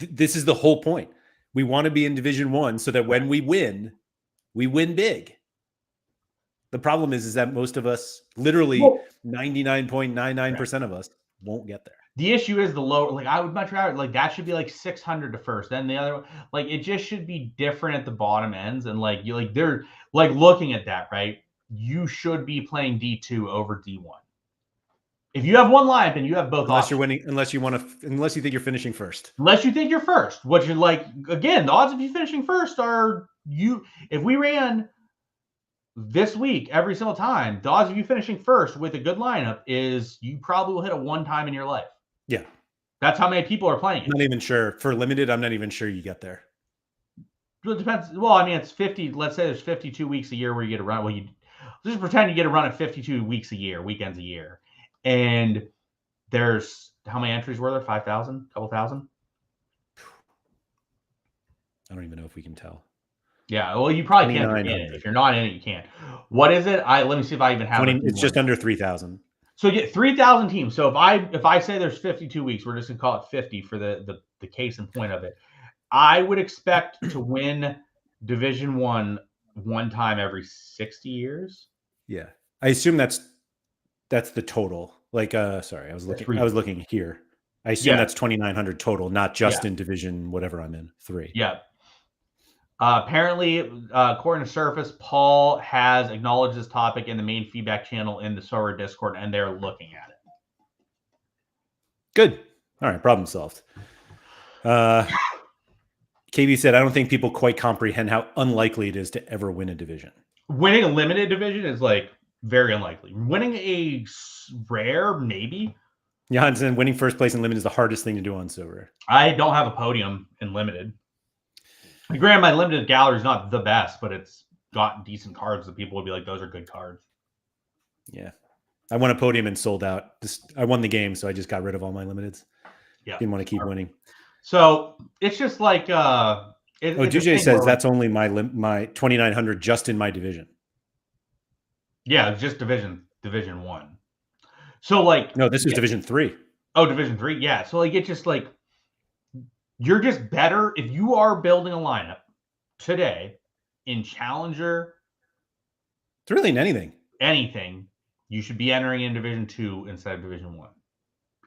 [SPEAKER 1] this is the whole point. We want to be in Division 1 so that when we win big. The problem is that most of us, literally 99.99% of us, won't get there.
[SPEAKER 2] The issue is the lower. Like, I would much rather, like, that should be like 600 to first. Then the other, like, it just should be different at the bottom ends. And like, you like, they're like looking at that, right? You should be playing D2 over D1. If you have one lineup and you have both,
[SPEAKER 1] unless you're winning, unless you think you're finishing first.
[SPEAKER 2] Unless you think you're first, what you're like, again, the odds of you finishing first are if we ran this week every single time, the odds of you finishing first with a good lineup is you probably will hit it one time in your life.
[SPEAKER 1] Yeah.
[SPEAKER 2] That's how many people are playing it.
[SPEAKER 1] I'm not even sure. For limited, I'm not even sure you get there.
[SPEAKER 2] It depends. Well, I mean, it's 50. Let's say there's 52 weeks a year where you get a run. Well, you just pretend you get a run at 52 weeks a year, weekends a year. And there's, how many entries were there? 5,000? Couple thousand?
[SPEAKER 1] I don't even know if we can tell.
[SPEAKER 2] Yeah, well, you probably can't get it. If you're not in it, you can't. What is it? Let me see if I even have it.
[SPEAKER 1] It's just under 3,000.
[SPEAKER 2] So you get 3,000 teams. So if I say there's 52 weeks, we're just gonna call it 50 for the case in point of it. I would expect to win Division 1 one time every 60 years.
[SPEAKER 1] Yeah, I assume that's the total. Like, sorry, I was looking here. I assume that's 2,900 total, not just in Division whatever I'm in 3.
[SPEAKER 2] Yeah. Apparently, according to Surface, Paul has acknowledged this topic in the main feedback channel in the Sorare Discord, and they're looking at it.
[SPEAKER 1] Good. All right, problem solved. KB said, I don't think people quite comprehend how unlikely it is to ever win a division.
[SPEAKER 2] Winning a limited division is like very unlikely. Winning a rare, maybe.
[SPEAKER 1] Johansson, winning first place in limited is the hardest thing to do on Sorare.
[SPEAKER 2] I don't have a podium in limited. Granted, my limited gallery is not the best, but it's got decent cards that people would be like, those are good cards.
[SPEAKER 1] Yeah. I won a podium and sold out. I won the game, so I just got rid of all my limiteds.
[SPEAKER 2] Yeah.
[SPEAKER 1] Didn't want to keep winning.
[SPEAKER 2] So it's just like it's a
[SPEAKER 1] DJ
[SPEAKER 2] thing
[SPEAKER 1] says
[SPEAKER 2] where,
[SPEAKER 1] that's only my 2,900 just in my division.
[SPEAKER 2] yeah, it's just division 1. So like,
[SPEAKER 1] No, this is Division 3.
[SPEAKER 2] Oh, Division 3, yeah. So like, it's just like, you're just better if you are building a lineup today in Challenger.
[SPEAKER 1] It's really in anything.
[SPEAKER 2] You should be entering in Division 2 instead of Division 1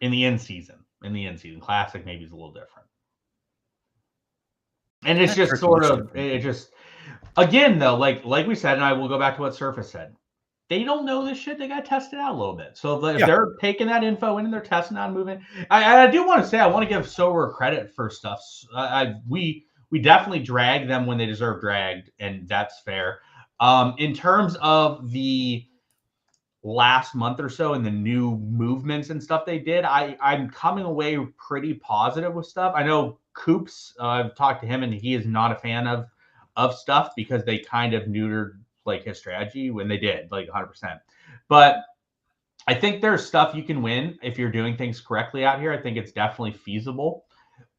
[SPEAKER 2] in the end season. Classic maybe is a little different. And it's just sort of, it just, again though, like we said, and I will go back to what Surface said. They don't know this shit. They got to test it out a little bit. So if they're taking that info in and they're testing out and moving, I do want to say I want to give Sorare credit for stuff. We definitely drag them when they deserve dragged, and that's fair. In terms of the last month or so and the new movements and stuff they did, I'm coming away pretty positive with stuff. I know Coops, I've talked to him, and he is not a fan of stuff because they kind of neutered like his strategy when they did, like 100%. But I think there's stuff you can win if you're doing things correctly out here. I think it's definitely feasible.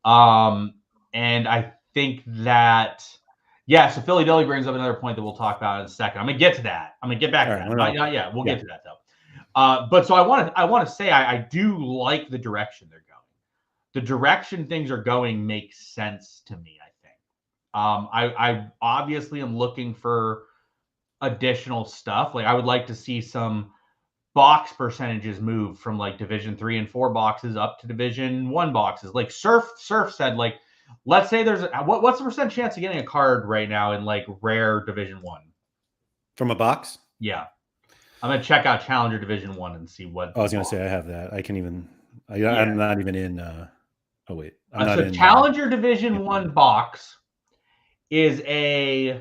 [SPEAKER 2] And I think that, yeah, so Philly Dilly brings up another point that we'll talk about in a second. I'm going to get to that. I'm going to get back to that. Not yet. We'll get to that, though. But so I want to say I do like the direction they're going. The direction things are going makes sense to me, I think. I obviously am looking for additional stuff. Like I would like to see some box percentages move from like Division 3 and 4 boxes up to Division 1 boxes. Like Surf said, like, let's say there's what's the percent chance of getting a card right now in like rare Division 1
[SPEAKER 1] from a box?
[SPEAKER 2] Yeah, I'm gonna check out Challenger Division 1 and see what.
[SPEAKER 1] I was gonna say I have that. I can even. I'm not even in. Oh wait, I'm not in.
[SPEAKER 2] Challenger Division 1 box is a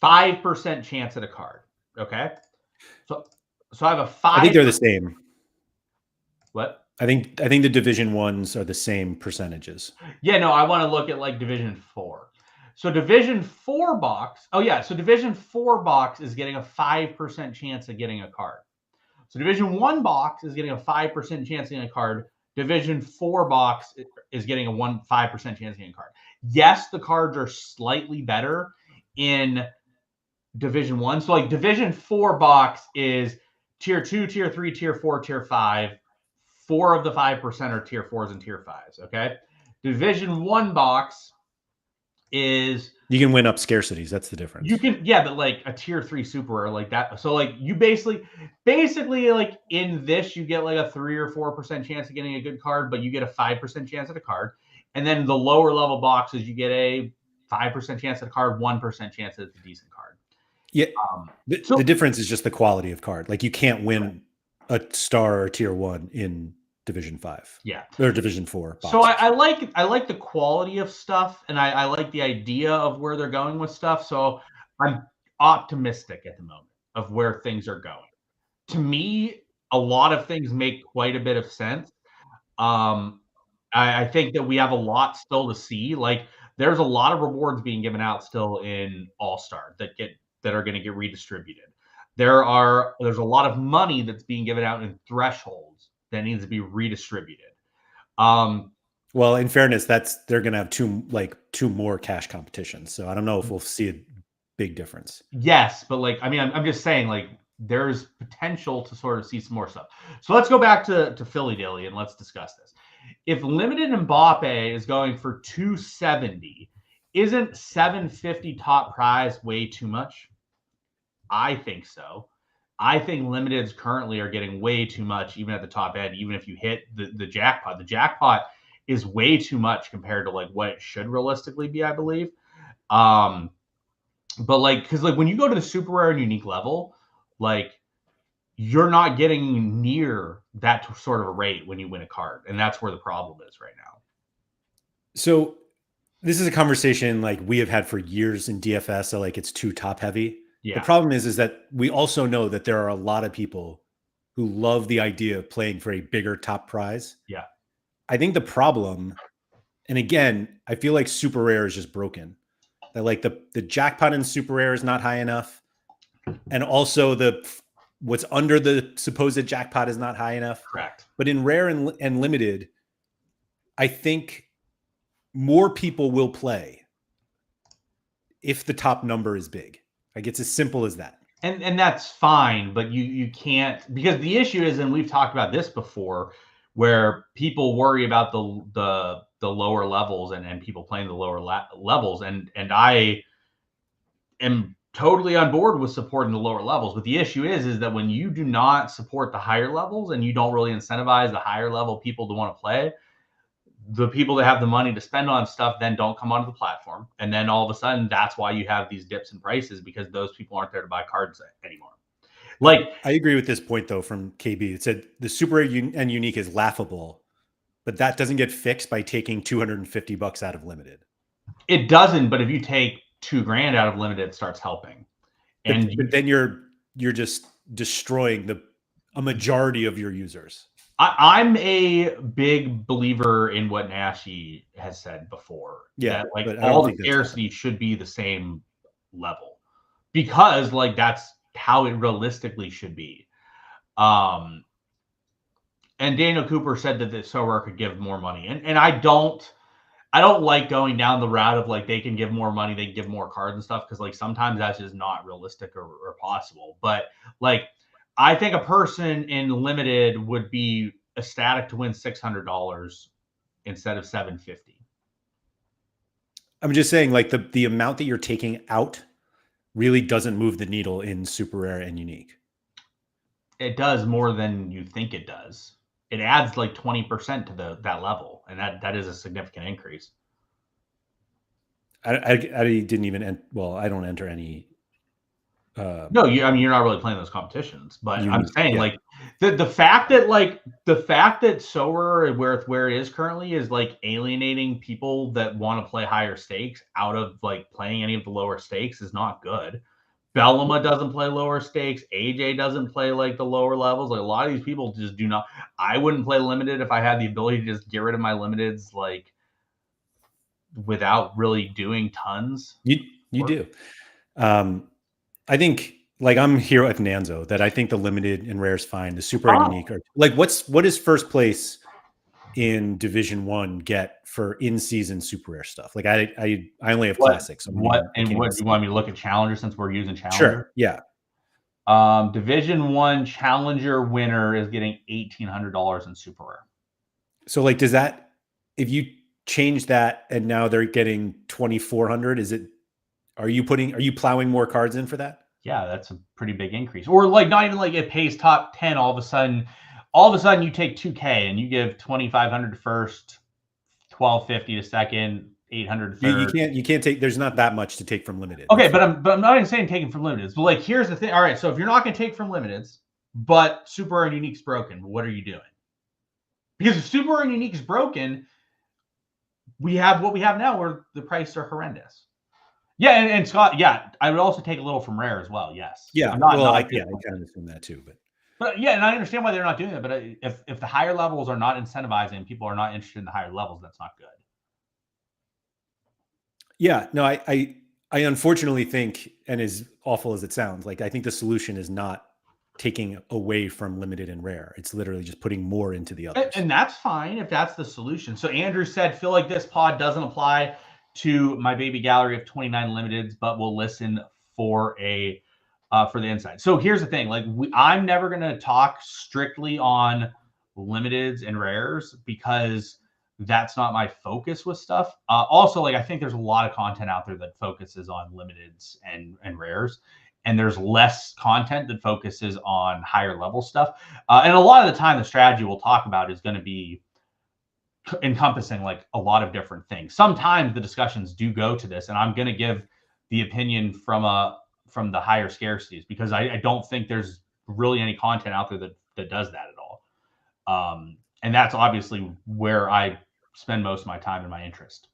[SPEAKER 2] 5% chance at a card. Okay, so I have a 5.
[SPEAKER 1] I think they're the same.
[SPEAKER 2] What?
[SPEAKER 1] I think the Division 1s are the same percentages.
[SPEAKER 2] Yeah, no, I want to look at like Division 4. So Division 4 box. Oh yeah, so Division 4 box is getting a 5% chance of getting a card. So Division 1 box is getting a 5% chance of getting a card. Division 4 box is getting a 5% chance of getting a card. Yes, the cards are slightly better in Division 1. So like Division 4 box is tier 2, tier 3, tier 4, tier 5. 4 of the 5% are tier 4s and tier 5s. Okay. Division 1 box is,
[SPEAKER 1] you can win up scarcities. That's the difference.
[SPEAKER 2] You can, yeah, but like a tier 3 super rare like that. So like you basically like in this, you get like a 3 or 4% chance of getting a good card, but you get a 5% chance at a card. And then the lower level boxes, you get a 5% chance at a card, 1% chance at a decent card.
[SPEAKER 1] Yeah. The difference is just the quality of card. Like you can't win a star or tier 1 in Division 5.
[SPEAKER 2] Yeah.
[SPEAKER 1] Or Division 4.
[SPEAKER 2] Boxes. So I like the quality of stuff, and I like the idea of where they're going with stuff. So I'm optimistic at the moment of where things are going. To me, a lot of things make quite a bit of sense. I think that we have a lot still to see. Like there's a lot of rewards being given out still in All-Star that are going to get redistributed. There's a lot of money that's being given out in thresholds that needs to be redistributed.
[SPEAKER 1] Well, in fairness, they're going to have two more cash competitions. So I don't know if we'll see a big difference.
[SPEAKER 2] Yes, but like, I mean, I'm just saying, like, there's potential to sort of see some more stuff. So let's go back to Philly Dilly and let's discuss this. If limited Mbappe is going for 270, isn't 750 top prize way too much? I think so. I think limiteds currently are getting way too much, even at the top end, even if you hit the jackpot. The jackpot is way too much compared to like what it should realistically be, I believe. But like, because like when you go to the super rare and unique level, like you're not getting near that sort of a rate when you win a card. And that's where the problem is right now.
[SPEAKER 1] So this is a conversation like we have had for years in DFS. So like it's too top heavy. Yeah. The problem is that we also know that there are a lot of people who love the idea of playing for a bigger top prize.
[SPEAKER 2] Yeah.
[SPEAKER 1] I think the problem, and again, I feel like super rare is just broken. That like the jackpot in super rare is not high enough. And also the what's under the supposed jackpot is not high enough.
[SPEAKER 2] Correct.
[SPEAKER 1] But in rare and limited, I think more people will play if the top number is big. Like, it's as simple as that.
[SPEAKER 2] And that's fine, but you can't, because the issue is, and we've talked about this before, where people worry about the lower levels and people playing the lower levels, and I am totally on board with supporting the lower levels. But the issue is that when you do not support the higher levels and you don't really incentivize the higher level people to want to play, the people that have the money to spend on stuff then don't come onto the platform. And then all of a sudden, that's why you have these dips in prices, because those people aren't there to buy cards anymore. Like,
[SPEAKER 1] I agree with this point, though, from KB. It said the super rare and unique is laughable, but that doesn't get fixed by taking $250 out of limited.
[SPEAKER 2] It doesn't, but if you take $2,000 out of limited, it starts helping. And
[SPEAKER 1] but then you're just destroying a majority of your users.
[SPEAKER 2] I'm a big believer in what Nashi has said before.
[SPEAKER 1] Yeah,
[SPEAKER 2] that, like, all the scarcity should be the same level, because like that's how it realistically should be. And Daniel Cooper said that the Sorare could give more money, and I don't like going down the route of like they can give more money, they can give more cards and stuff, because like sometimes that's just not realistic or possible. But like, I think a person in limited would be ecstatic to win $600 instead of $750.
[SPEAKER 1] I'm just saying, like, the amount that you're taking out really doesn't move the needle in super rare and unique.
[SPEAKER 2] It does more than you think it does. It adds like 20% to that level, and that is a significant increase.
[SPEAKER 1] I didn't even I don't enter any.
[SPEAKER 2] No, I mean, you're not really playing those competitions, but I'm saying,
[SPEAKER 1] yeah.
[SPEAKER 2] like, the fact that Sorare, where it is currently, is like alienating people that want to play higher stakes out of like playing any of the lower stakes is not good. Bellama doesn't play lower stakes. AJ doesn't play like the lower levels. Like, a lot of these people just do not. I wouldn't play limited if I had the ability to just get rid of my limiteds, like, without really doing tons.
[SPEAKER 1] You do. I think, like, I'm here with Nanzo, that I think the limited and rare is fine. The super and unique are like, what is first place in Division 1 get for in-season super rare stuff? Like, I only have classics.
[SPEAKER 2] So what do you want me to look at Challenger, since we're using Challenger?
[SPEAKER 1] Sure. Yeah.
[SPEAKER 2] Division 1 Challenger winner is getting $1,800 in super rare.
[SPEAKER 1] So like, does that, if you change that and now they're getting 2,400, are you plowing more cards in for that?
[SPEAKER 2] Yeah, that's a pretty big increase. Or like, not even like it pays top 10, all of a sudden you take 2K and you give 2,500 to first, 1,250 to second, 800 to third.
[SPEAKER 1] You can't take, there's not that much to take from limited.
[SPEAKER 2] Okay, but I'm not even saying taking from limiteds. But like, here's the thing. All right, so if you're not going to take from limiteds, but super and unique's broken, what are you doing? Because if super and unique is broken, we have what we have now, where the prices are horrendous. Yeah, and Scott, yeah, I would also take a little from rare as well. Yes.
[SPEAKER 1] Yeah, I kind of assume that too,
[SPEAKER 2] but yeah, and I understand why they're not doing that. But if the higher levels are not incentivizing, people are not interested in the higher levels, that's not good.
[SPEAKER 1] Yeah, no, I unfortunately think, and as awful as it sounds, like, I think the solution is not taking away from limited and rare. It's literally just putting more into the others.
[SPEAKER 2] And that's fine if that's the solution. So Andrew said, feel like this pod doesn't apply to my baby gallery of 29 limiteds, but we'll listen for the inside. So here's the thing, like, I'm never going to talk strictly on limiteds and rares, because that's not my focus with stuff. Also, like, I think there's a lot of content out there that focuses on limiteds and rares, and there's less content that focuses on higher level stuff. And a lot of the time, the strategy we'll talk about is going to be encompassing like a lot of different things. Sometimes the discussions do go to this, and I'm going to give the opinion from the higher scarcities, because I don't think there's really any content out there that does that at all. And that's obviously where I spend most of my time and my interest.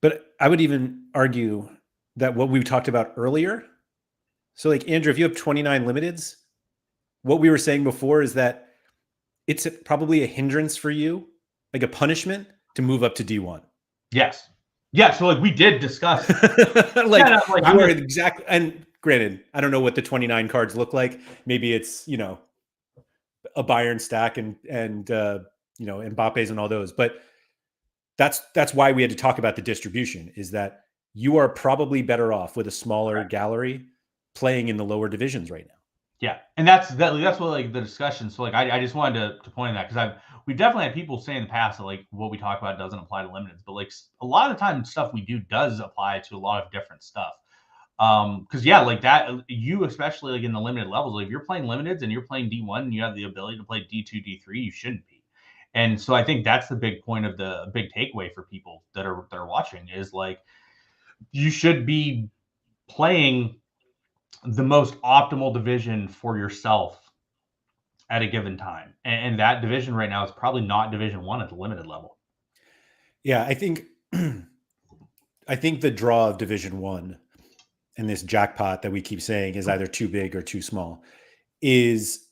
[SPEAKER 1] But I would even argue that what we talked about earlier, so like, Andrew, if you have 29 limiteds, what we were saying before is that it's probably a hindrance for you, like a punishment, to move up to D1.
[SPEAKER 2] Yes. Yeah. So like, we did discuss
[SPEAKER 1] like, you are exactly, and Granted, I don't know what the 29 cards look like. Maybe it's, a Bayern stack and Mbappe's and all those. But that's why we had to talk about the distribution, is that you are probably better off with a smaller gallery playing in the lower divisions right now.
[SPEAKER 2] Yeah, and that's what like the discussion. So like I just wanted to point out that, because we've definitely had people say in the past that like what we talk about doesn't apply to limiteds, but like a lot of the time stuff we do does apply to a lot of different stuff. Because yeah, like that, you especially like in the limited levels, like if you're playing limiteds and you're playing D1 and you have the ability to play D2, D3, you shouldn't be. And so I think that's the big point of the big takeaway for people that are watching, is like you should be playing the most optimal division for yourself at a given time. And that division right now is probably not Division 1 at the limited level.
[SPEAKER 1] Yeah, I think the draw of Division 1 and this jackpot that we keep saying is either too big or too small is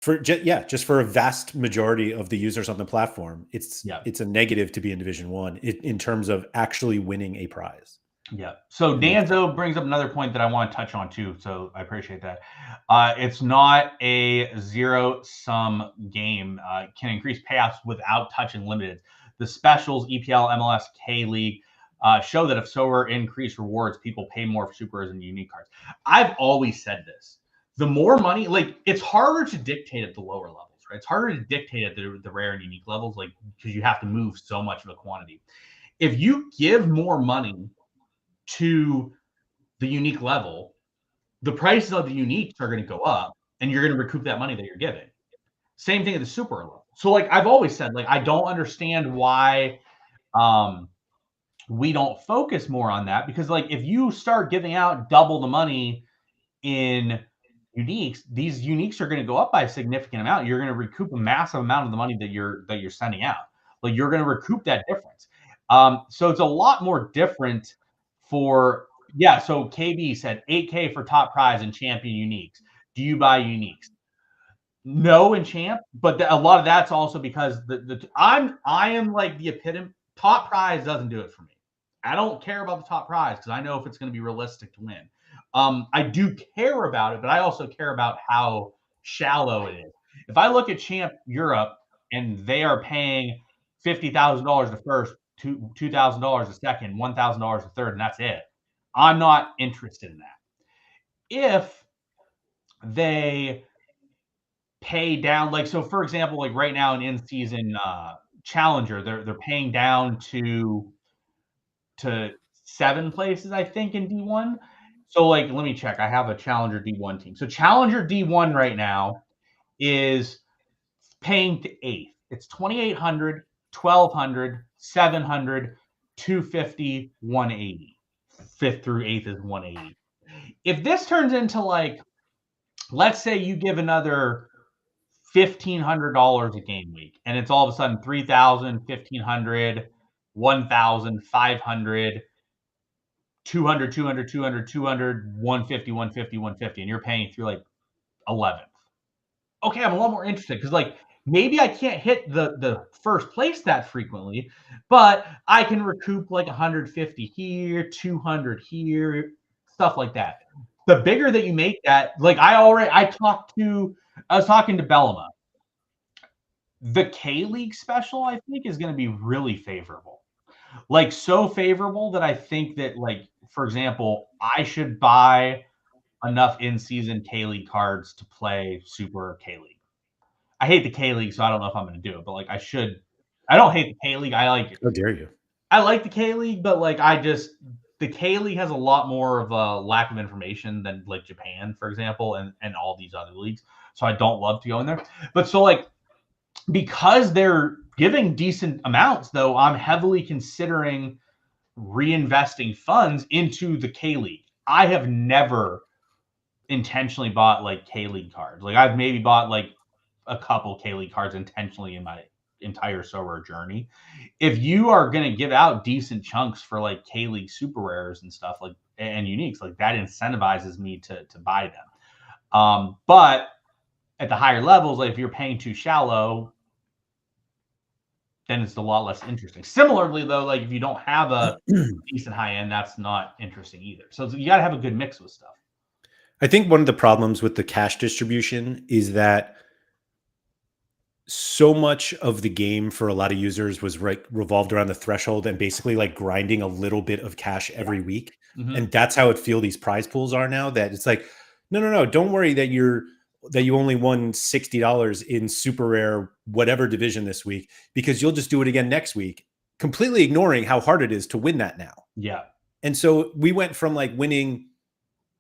[SPEAKER 1] just for a vast majority of the users on the platform. It's a negative to be in Division 1 in terms of actually winning a prize.
[SPEAKER 2] Yeah. So Danzo brings up another point that I want to touch on too. So I appreciate that. It's not a zero-sum game. It can increase payouts without touching limited. The specials, EPL, MLS, K-League, show that if Sorare increase rewards, people pay more for super rares and unique cards. I've always said this. The more money, like it's harder to dictate at the lower levels, right? It's harder to dictate at the rare and unique levels, like because you have to move so much of a quantity. If you give more money to the unique level, the prices of the uniques are going to go up, and you're going to recoup that money that you're giving. Same thing at the super level. So like I've always said, like I don't understand why we don't focus more on that, because like if you start giving out double the money in uniques, these uniques are going to go up by a significant amount. You're going to recoup a massive amount of the money that you're sending out. Like you're going to recoup that difference. So it's a lot more different for, yeah. So KB said 8K for top prize and champion uniques. Do you buy uniques? No, in champ, but a lot of that's also because I am like the epitome. Top prize doesn't do it for me. I don't care about the top prize because I know if it's going to be realistic to win. I do care about it, but I also care about how shallow it is. If I look at Champ Europe and they are paying $50,000 the first, $2,000 a second, $1,000 a third, and that's it, I'm not interested in that. If they pay down, like, so for example, like right now in in-season Challenger, they're paying down to 7 places, I think, in D1. So like, let me check. I have a Challenger D1 team. So Challenger D1 right now is paying to 8th. It's 2,800, 1,200, 700, 250, 180. 5th through 8th is 180. If this turns into like, let's say you give another $1,500 a game week, and it's all of a sudden 3,000, 1,500, 1,000, 500, 200, 200, 200, 200, 150, 150, 150, and you're paying through like 11th. Okay, I'm a lot more interested, because like maybe I can't hit the first place that frequently, but I can recoup like 150 here, 200 here, stuff like that. The bigger that you make that, like I was talking to Bellama. The K-League special, I think, is going to be really favorable. Like so favorable that I think that, like, for example, I should buy enough in-season K-League cards to play Super K-League. I hate the K-League, so I don't know if I'm going to do it, but like I should. I don't hate the K-League. I like it.
[SPEAKER 1] How dare you?
[SPEAKER 2] I like the K-League, but like the K-League has a lot more of a lack of information than like Japan, for example, and all these other leagues. So I don't love to go in there. But so like, because they're giving decent amounts, though, I'm heavily considering reinvesting funds into the K-League. I have never intentionally bought like K-League cards. Like I've maybe bought like a couple K-League cards intentionally in my entire Sorare journey. If you are going to give out decent chunks for like K-League super rares and stuff, like, and uniques, like that incentivizes me to buy them. But at the higher levels, like if you're paying too shallow, then it's a lot less interesting. Similarly, though, like if you don't have a decent high end, that's not interesting either. So you got to have a good mix with stuff.
[SPEAKER 1] I think one of the problems with the cash distribution is that so much of the game for a lot of users was revolved around the threshold and basically like grinding a little bit of cash every week.
[SPEAKER 2] Mm-hmm.
[SPEAKER 1] And that's how it feel these prize pools are now, that it's like, no, don't worry that you only won $60 in super rare whatever division this week, because you'll just do it again next week, completely ignoring how hard it is to win that now.
[SPEAKER 2] Yeah.
[SPEAKER 1] And so we went from like winning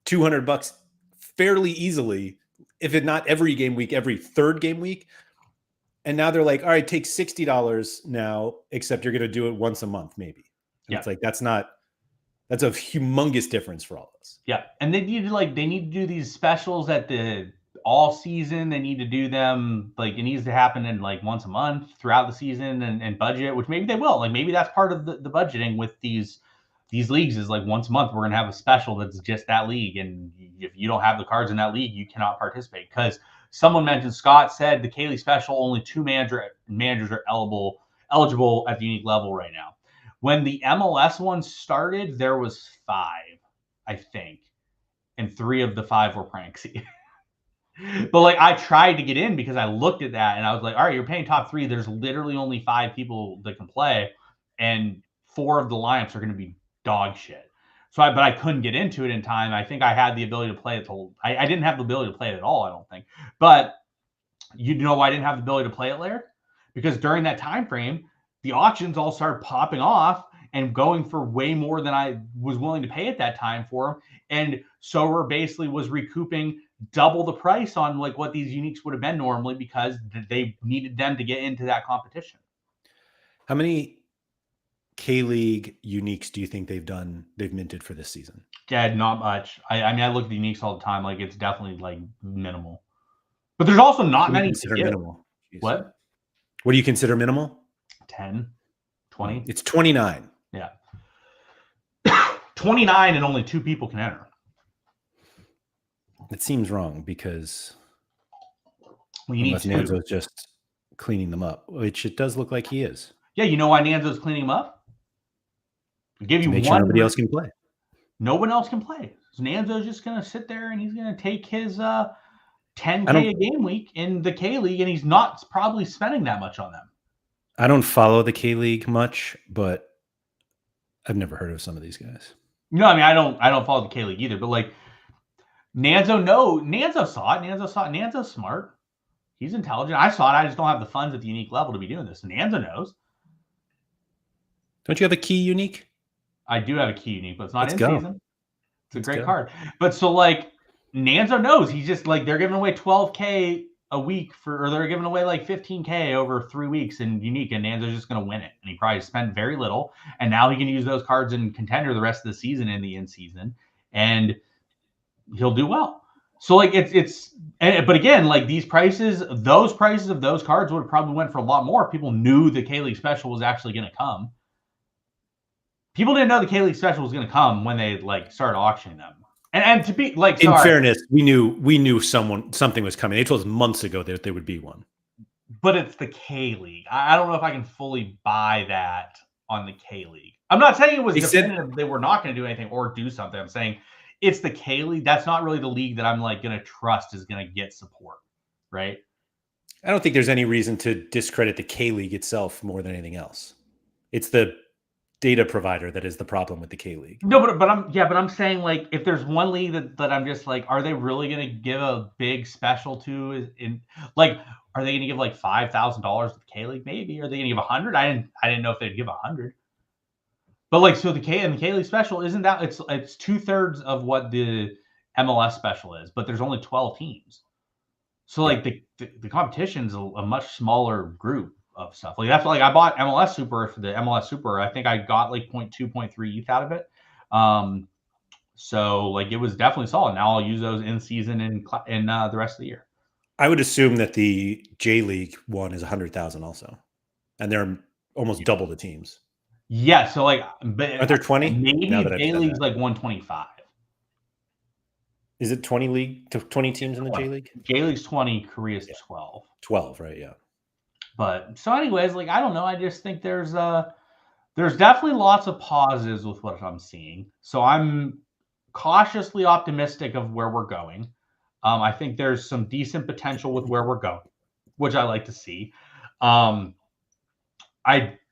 [SPEAKER 1] $200 fairly easily, if it not every game week, every third game week. And now they're like, all right, take $60 now, except you're going to do it once a month, maybe. And it's like, that's a humongous difference for all of us.
[SPEAKER 2] Yeah. And they need to do these specials at the all season. They need to do them, like it needs to happen in like once a month throughout the season and budget, which maybe they will. Like maybe that's part of the budgeting with these leagues, is like once a month we're going to have a special that's just that league. And if you don't have the cards in that league, you cannot participate. Because someone mentioned, Scott said, the K-League special, only 2 managers are eligible at the unique level right now. When the MLS one started, there was 5, I think, and 3 of the 5 were Pranksy. But like I tried to get in because I looked at that and I was like, all right, you're paying top 3. There's literally only 5 people that can play, and 4 of the lineups are going to be dog shit. But I couldn't get into it in time. I think I had the ability to play it. I didn't have the ability to play it at all, I don't think. But you know why I didn't have the ability to play it, Laird? Because during that time frame, the auctions all started popping off and going for way more than I was willing to pay at that time for them. And Sorare basically was recouping double the price on like what these uniques would have been normally, because they needed them to get into that competition.
[SPEAKER 1] How many K-League uniques do you think they've minted for this season?
[SPEAKER 2] Yeah, not much. I mean, I look at the uniques all the time. Like it's definitely like minimal. But there's also not many to give.
[SPEAKER 1] Minimal.
[SPEAKER 2] What
[SPEAKER 1] do you consider minimal?
[SPEAKER 2] 10, 20?
[SPEAKER 1] It's 29.
[SPEAKER 2] Yeah. 29 and only 2 people can enter.
[SPEAKER 1] It seems wrong, because
[SPEAKER 2] unless
[SPEAKER 1] Nanzo's just cleaning them up, which it does look like he is.
[SPEAKER 2] Yeah, you know why Nanzo's cleaning them up? Give you
[SPEAKER 1] make sure nobody else can play.
[SPEAKER 2] No one else can play. So Nanzo's just going to sit there and he's going to take his 10K a game week in the K-League, and he's not probably spending that much on them.
[SPEAKER 1] I don't follow the K-League much, but I've never heard of some of these guys.
[SPEAKER 2] No, I mean, I don't follow the K-League either, but like Nanzo saw it. Nanzo's smart. He's intelligent. I saw it. I just don't have the funds at the unique level to be doing this. And Nanzo knows.
[SPEAKER 1] Don't you have a key unique?
[SPEAKER 2] I do have a key unique, but it's not in season. It's a great card. But so like Nanzo knows, he's just like, they're giving away 12K a week or they're giving away like 15K over 3 weeks in unique, and Nanzo's just going to win it. And he probably spent very little. And now he can use those cards in contender the rest of the season in the in-season, and he'll do well. So like but again, like those prices of those cards would have probably went for a lot more if people knew the K-League special was actually going to come. People didn't know the K-League special was going to come when they like started auctioning them. And to be like,
[SPEAKER 1] in fairness, we knew something was coming. They told us months ago that there would be one.
[SPEAKER 2] But it's the K-League. I don't know if I can fully buy that on the K-League. I'm not saying it was definitive they were not going to do anything or do something. I'm saying it's the K-League. That's not really the league that I'm like going to trust is going to get support, right?
[SPEAKER 1] I don't think there's any reason to discredit the K-League itself more than anything else. It's the data provider that is the problem with the K-League.
[SPEAKER 2] No, but I'm saying like if there's one league that I'm just like, are they really going to give a big special to? Are they going to give like $5,000 to the K-League? Maybe. Are they going to give 100? I didn't know if they'd give 100. But like, so the K-League special isn't that it's 2/3 of what the MLS special is, but there's only 12 teams. So like the competition's a much smaller group of stuff. Like that's like I bought MLS Super for the MLS Super. I think I got like 0.2, 0.3 ETH out of it. So like it was definitely solid. Now I'll use those in season and in the rest of the year.
[SPEAKER 1] I would assume that the J League one is 100,000 also, and they're almost double the teams.
[SPEAKER 2] Yeah. So like, but
[SPEAKER 1] are there 20?
[SPEAKER 2] Maybe J League's like 125.
[SPEAKER 1] Is it 20 teams in the J League?
[SPEAKER 2] J League's 20, Korea's 12.
[SPEAKER 1] 12, right? Yeah.
[SPEAKER 2] But so anyways, like, I don't know. I just think there's definitely lots of positives with what I'm seeing. So I'm cautiously optimistic of where we're going. I think there's some decent potential with where we're going, which I like to see. I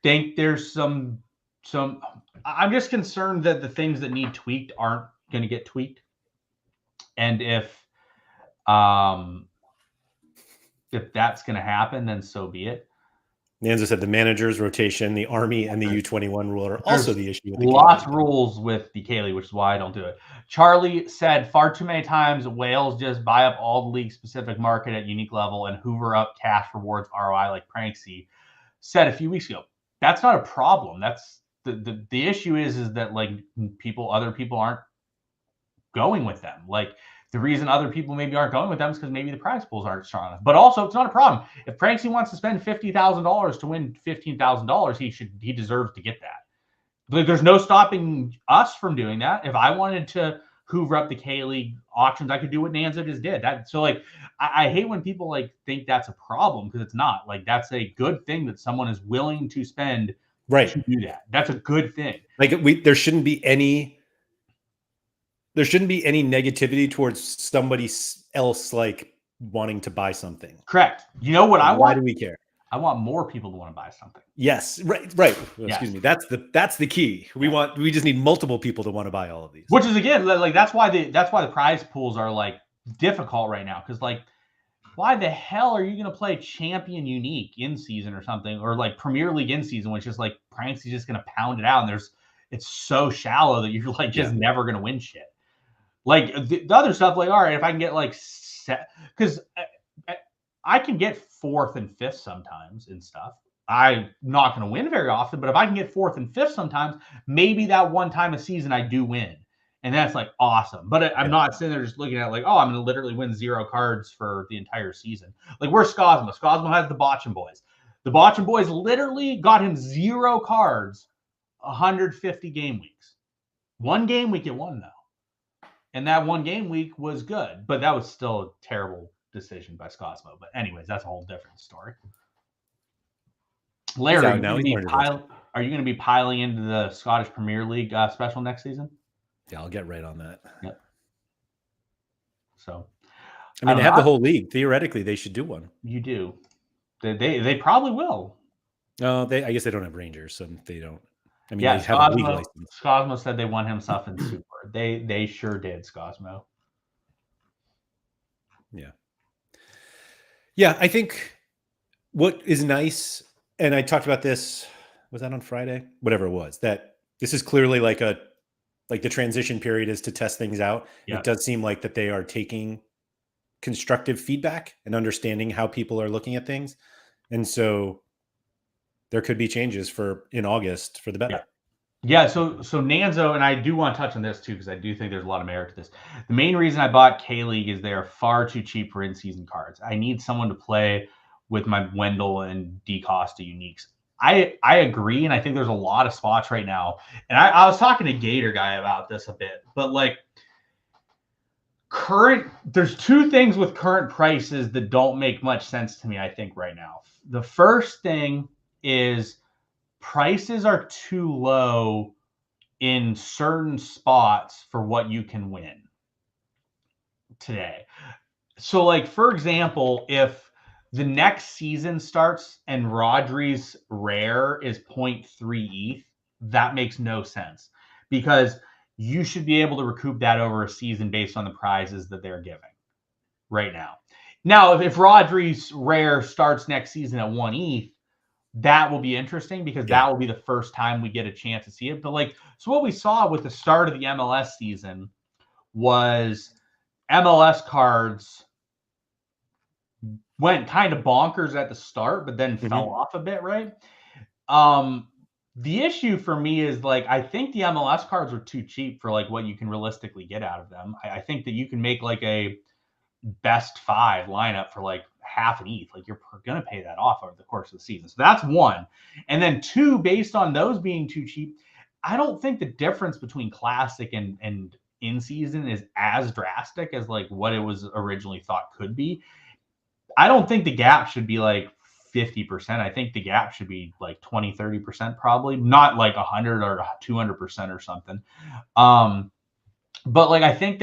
[SPEAKER 2] think there's some. I'm just concerned that the things that need tweaked aren't going to get tweaked, and um, if that's going to happen, then so be it.
[SPEAKER 1] Nanza said the managers rotation, the Army, and the U21 rule are also
[SPEAKER 2] There's
[SPEAKER 1] the issue with the
[SPEAKER 2] lots of
[SPEAKER 1] K-League.
[SPEAKER 2] rules with the K-League, which is why I don't do it. Charlie said far too many times whales just buy up all the league-specific market at unique level and hoover up cash rewards ROI like Pranksy said a few weeks ago. That's not a problem. That's the issue is that like other people aren't going with them. Like the reason other people maybe aren't going with them is because maybe the prize pools aren't strong enough. But also, it's not a problem. If Pranksy wants to spend $50,000 to win $15,000, he deserves to get that. Like, there's no stopping us from doing that. If I wanted to hoover up the K-League auctions, I could do what Nanza just did. So like, I hate when people like think that's a problem, because it's not. Like, that's a good thing that someone is willing to spend to do that. That's a good thing.
[SPEAKER 1] Like there shouldn't be any negativity towards somebody else like wanting to buy something.
[SPEAKER 2] Correct. You know what I want?
[SPEAKER 1] Why do we care?
[SPEAKER 2] I want more people to want to buy something.
[SPEAKER 1] Yes, right. Well,
[SPEAKER 2] Yes.
[SPEAKER 1] excuse me. That's the key. We just need multiple people to want to buy all of these.
[SPEAKER 2] Which is, again, like that's why the prize pools are like difficult right now, because like, why the hell are you going to play Champion Unique in season or something, or like Premier League in season, which is like Pranksy's just going to pound it out, and it's so shallow that you're like just never going to win shit. Like the other stuff, like, all right, if I can get like because I can get 4th and 5th sometimes and stuff. I'm not going to win very often, but if I can get 4th and 5th sometimes, maybe that one time a season I do win. And that's like awesome. But I'm not sitting there just looking at like, oh, I'm going to literally win 0 cards for the entire season. Like, where's Scosmo? Scosmo has the Botchin Boys. The Botchin Boys literally got him 0 cards, 150 game weeks. 1 game week it won, though. And that 1 game week was good, but that was still a terrible decision by Scosmo. But anyways, that's a whole different story. Larry, are you going to be piling into the Scottish Premier League special next season?
[SPEAKER 1] Yeah, I'll get right on that.
[SPEAKER 2] Yep. So,
[SPEAKER 1] I mean, they have the whole league. Theoretically, they should do one.
[SPEAKER 2] You do. They probably will.
[SPEAKER 1] No, I guess they don't have Rangers, so they don't. I mean, they have a league license.
[SPEAKER 2] Scosmo said they won himself in Super. They sure did, Scosmo.
[SPEAKER 1] Yeah. Yeah, I think what is nice, and I talked about this, was that on Friday? Whatever it was, that this is clearly like the transition period is to test things out. Yeah. It does seem like that they are taking constructive feedback and understanding how people are looking at things. And so there could be changes in August for the better.
[SPEAKER 2] Yeah. So Nanzo, and I do want to touch on this too, because I do think there's a lot of merit to this. The main reason I bought K-League is they are far too cheap for in-season cards. I need someone to play with my Wendell and DeCosta uniques. I agree, and I think there's a lot of spots right now. And I was talking to Gator Guy about this a bit, but like there's 2 things with current prices that don't make much sense to me, I think, right now. The first thing is prices are too low in certain spots for what you can win today. So like, for example, if the next season starts and Rodri's rare is 0.3 ETH, that makes no sense, because you should be able to recoup that over a season based on the prizes that they're giving right now. Now, if Rodri's rare starts next season at 1 ETH, that will be interesting, because that will be the first time we get a chance to see it. But like, so what we saw with the start of the MLS season was MLS cards went kind of bonkers at the start, but then fell off a bit, right? The issue for me is like, I think the MLS cards are too cheap for like what you can realistically get out of them. I think that you can make like a best 5 lineup for like half an ETH. Like, you're going to pay that off over the course of the season. So that's 1. And then 2, based on those being too cheap, I don't think the difference between classic and in season is as drastic as like what it was originally thought could be. I don't think the gap should be like 50%. I think the gap should be like 20, 30% probably, not like 100 or 200% or something. But like, I think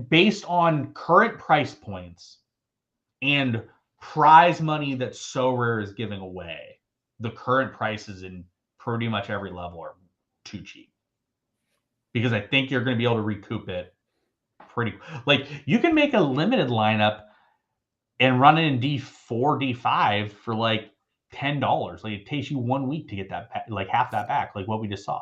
[SPEAKER 2] based on current price points and prize money that Sorare is giving away, the current prices in pretty much every level are too cheap. Because I think you're going to be able to recoup it pretty. Like, you can make a limited lineup and run it in D4, D5 for like $10. Like, it takes you 1 week to get that, like half that back, like what we just saw.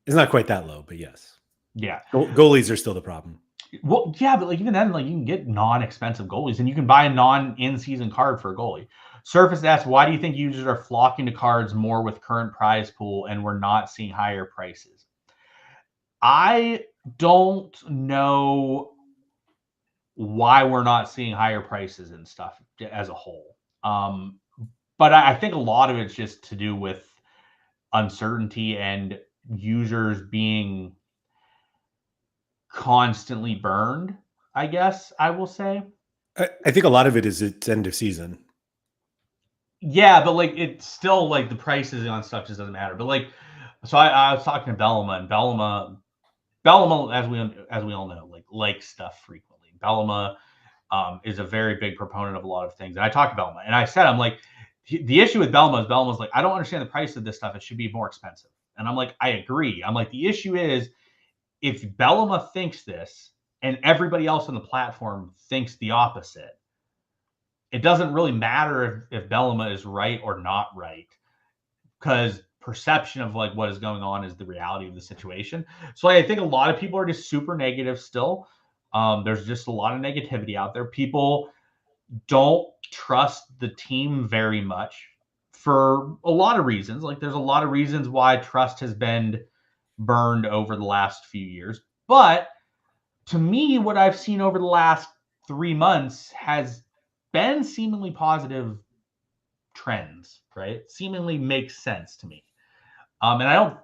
[SPEAKER 1] It's not quite that low, but yes.
[SPEAKER 2] Yeah.
[SPEAKER 1] Goalies are still the problem.
[SPEAKER 2] Well, yeah, but like even then, like you can get non-expensive goalies, and you can buy a non-in-season card for a goalie. Surface asks, why do you think users are flocking to cards more with current prize pool, and we're not seeing higher prices? I don't know why we're not seeing higher prices and stuff as a whole. But I think a lot of it's just to do with uncertainty and users being constantly burned, I guess I will say.
[SPEAKER 1] I think a lot of it is it's end of season.
[SPEAKER 2] Yeah, but like it's still like the prices on stuff just doesn't matter. But like, so I was talking to Bellama, and Bellama, as we all know, like likes stuff frequently. Bellama is a very big proponent of a lot of things. And I talked to Bellama, and I said, I'm like, the issue with Bellama's like, I don't understand the price of this stuff. It should be more expensive. And I'm like, I agree. I'm like, the issue is if Bellama thinks this and everybody else on the platform thinks the opposite, it doesn't really matter if Bellama is right or not right, because perception of like what is going on is the reality of the situation. So I think a lot of people are just super negative still. There's just a lot of negativity out there. People don't trust the team very much for a lot of reasons. Like there's a lot of reasons why trust has been burned over the last few years. But to me, what I've seen over the last 3 months has been seemingly positive trends, right? Seemingly makes sense to me. And I don't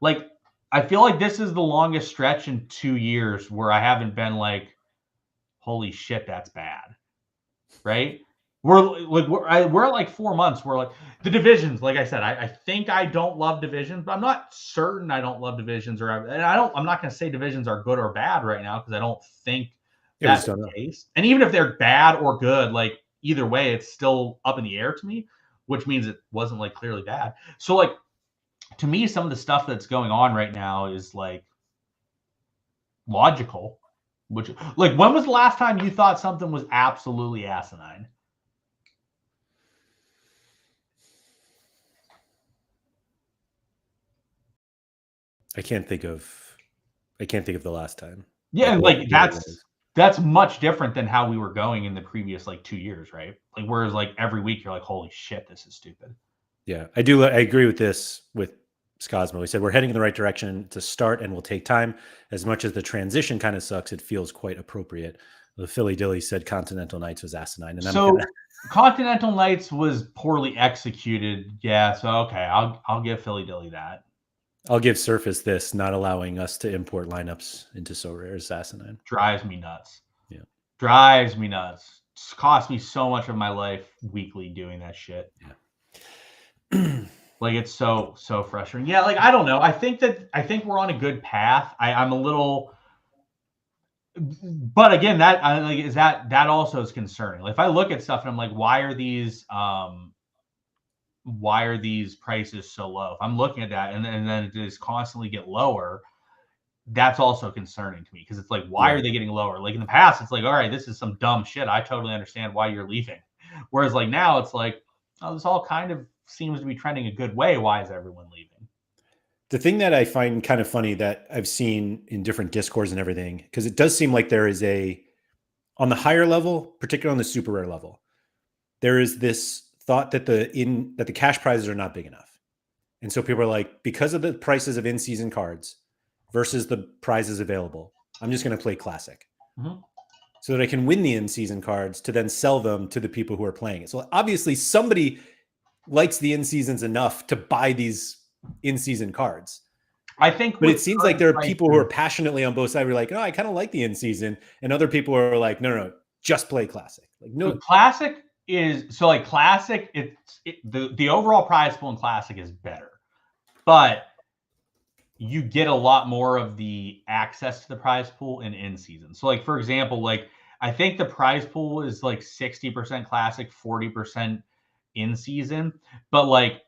[SPEAKER 2] like, I feel like this is the longest stretch in 2 years where I haven't been like, holy shit, that's bad. Right? We're at like 4 months. We're like the divisions. Like I said, I think I don't love divisions, but I'm not certain I don't love divisions, and I'm not going to say divisions are good or bad right now because I don't think that's the case. And even if they're bad or good, like either way, it's still up in the air to me, which means it wasn't like clearly bad. So like to me, some of the stuff that's going on right now is like logical. Which, like, when was the last time you thought something was absolutely asinine?
[SPEAKER 1] I can't think of the last time.
[SPEAKER 2] Yeah, like that's much different than how we were going in the previous like 2 years, right? Like whereas like every week you're like, holy shit, this is stupid.
[SPEAKER 1] Yeah, I agree with this with Scosmo. He said we're heading in the right direction to start and will take time. As much as the transition kind of sucks, it feels quite appropriate. The Philly Dilly said Continental Nights was asinine. And
[SPEAKER 2] so Continental Nights was poorly executed. Yeah, so okay, I'll give Philly Dilly that.
[SPEAKER 1] I'll give Surface this, not allowing us to import lineups into Sorare is asinine.
[SPEAKER 2] Drives me nuts.
[SPEAKER 1] Yeah.
[SPEAKER 2] Drives me nuts. It's cost me so much of my life weekly doing that shit.
[SPEAKER 1] Yeah.
[SPEAKER 2] Like it's so frustrating. Yeah, like I don't know. I think we're on a good path. I'm a little, but again, that also is concerning. Like if I look at stuff and I'm like, why are these prices so low? If I'm looking at that and then it just constantly get lower, that's also concerning to me because it's like, why are they getting lower? Like in the past, it's like, all right, this is some dumb shit. I totally understand why you're leaving. Whereas like now, it's like, oh, this all kind of seems to be trending a good way. Why is everyone leaving?
[SPEAKER 1] The thing that I find kind of funny that I've seen in different discourse and everything, because it does seem like there is on the higher level, particularly on the super rare level, there is this thought that the cash prizes are not big enough. And so people are like, because of the prices of in-season cards versus the prizes available, I'm just going to play classic.
[SPEAKER 2] Mm-hmm.
[SPEAKER 1] So that I can win the in-season cards to then sell them to the people who are playing it. So obviously somebody likes the in-seasons enough to buy these in-season cards.
[SPEAKER 2] I think,
[SPEAKER 1] but it seems like there are people who are passionately on both sides. We're like, oh, I kind of like the in-season, and other people are like, no, just play classic. Like, no,
[SPEAKER 2] classic is so like classic. The overall prize pool in classic is better, but you get a lot more of the access to the prize pool in season. So like for example, like I think the prize pool is like 60% classic, 40% in season, but like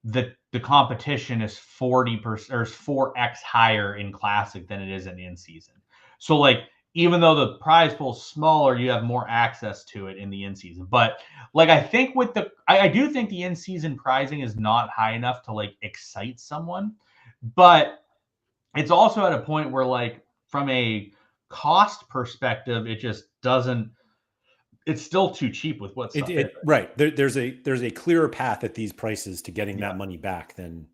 [SPEAKER 2] the competition is 40% or 4x higher in classic than it is in season. So like even though the prize pool is smaller, you have more access to it in the in season. But like I think with I do think the in season prizing is not high enough to like excite someone, but it's also at a point where like from a cost perspective, it just doesn't. It's still too cheap with what stuff is.
[SPEAKER 1] Right. There's a clearer path at these prices to getting that money back than.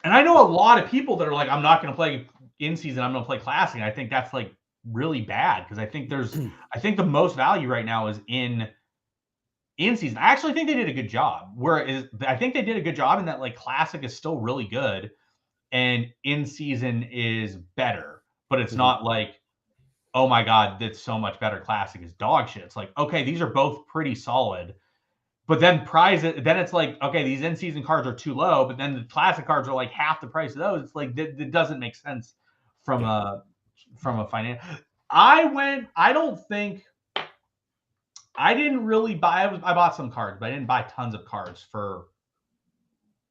[SPEAKER 2] And I know a lot of people that are like, I'm not going to play in season. I'm going to play classic. And I think that's like really bad because I think I think the most value right now is in season. I actually think they did a good job. Whereas I think they did a good job in that like classic is still really good and in season is better, but it's not like, oh my God, that's so much better. Classic is dog shit. It's like, okay, these are both pretty solid. But then then it's like, okay, these in-season cards are too low, but then the classic cards are like half the price of those. It's like it doesn't make sense from a financial. I don't think I didn't really buy. I bought some cards, but I didn't buy tons of cards for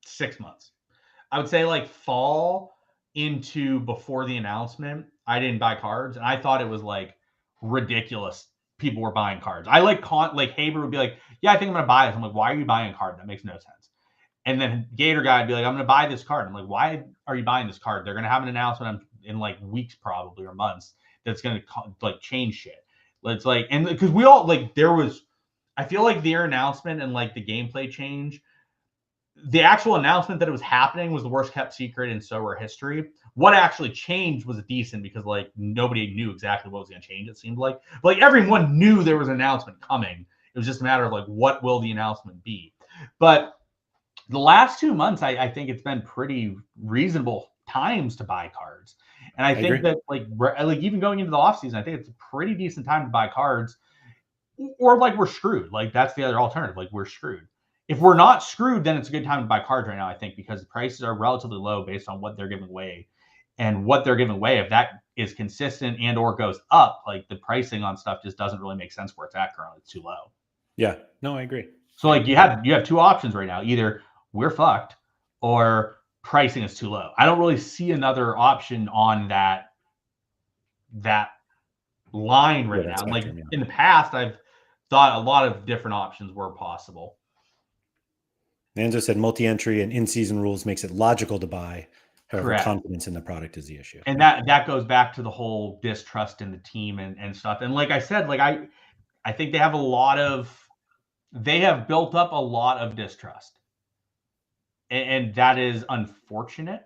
[SPEAKER 2] 6 months. I would say like fall into before the announcement, I didn't buy cards, and I thought it was like ridiculous. People were buying cards. I like Haber would be like, "Yeah, I think I'm gonna buy this." I'm like, "Why are you buying a card? That makes no sense." And then Gator guy would be like, "I'm gonna buy this card." I'm like, "Why are you buying this card? They're gonna have an announcement in like weeks, probably or months, that's gonna like change shit." It's like, and because we all like, I feel like their announcement and like the gameplay change the actual announcement that it was happening was the worst kept secret in Sorare history. What actually changed was decent because like nobody knew exactly what was going to change. It seemed like everyone knew there was an announcement coming. It was just a matter of like what will the announcement be. But the last 2 months, I think it's been pretty reasonable times to buy cards, and I think that like even going into the off season, I think it's a pretty decent time to buy cards. Or like we're screwed. Like that's the other alternative. Like we're screwed. If we're not screwed, then it's a good time to buy cards right now, I think, because the prices are relatively low based on what they're giving away. And what they're giving away, if that is consistent and or goes up, like the pricing on stuff just doesn't really make sense where it's at currently. It's too low.
[SPEAKER 1] Yeah. No, I agree.
[SPEAKER 2] So like you have two options right now. Either we're fucked or pricing is too low. I don't really see another option on that line right now. Like in the past, I've thought a lot of different options were possible.
[SPEAKER 1] Manzo said multi-entry and in-season rules makes it logical to buy. However,
[SPEAKER 2] Correct.
[SPEAKER 1] confidence in the product is the issue.
[SPEAKER 2] And that goes back to the whole distrust in the team and stuff. And like I said, like I think they have built up a lot of distrust. And that is unfortunate.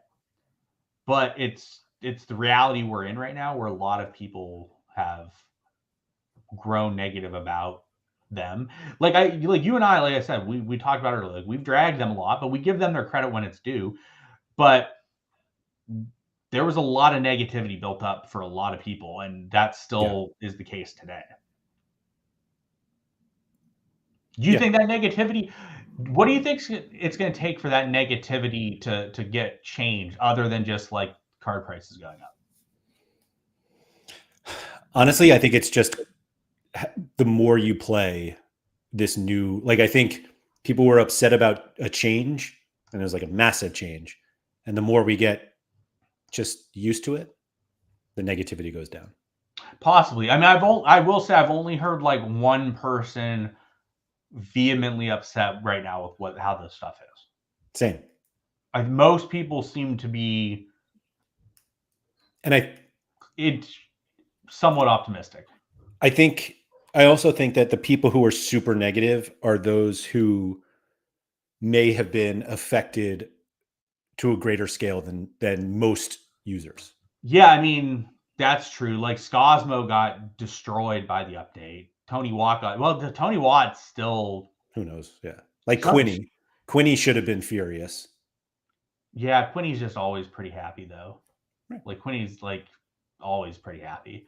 [SPEAKER 2] But it's the reality we're in right now where a lot of people have grown negative about them. Like you and I, like I said, we talked about it earlier. Like we've dragged them a lot, but we give them their credit when it's due. But there was a lot of negativity built up for a lot of people, and that still is the case today. Do you think that negativity? What do you think it's going to take for that negativity to get changed, other than just like card prices going up?
[SPEAKER 1] Honestly, I think it's just the more you play this new, like I think people were upset about a change, and it was like a massive change, and the more we get just used to it, the negativity goes down.
[SPEAKER 2] Possibly. I mean, I will say I've only heard like one person vehemently upset right now with how this stuff is.
[SPEAKER 1] Same.
[SPEAKER 2] Most people seem to be,
[SPEAKER 1] and
[SPEAKER 2] it's somewhat optimistic.
[SPEAKER 1] I also think that the people who are super negative are those who may have been affected to a greater scale than most users.
[SPEAKER 2] Yeah, I mean, that's true. Like Scosmo got destroyed by the update. Tony Watt Tony Watt still,
[SPEAKER 1] who knows? Yeah. Like Quinny should have been furious.
[SPEAKER 2] Yeah, Quinny's just always pretty happy though. Right. Like Quinny's like always pretty happy.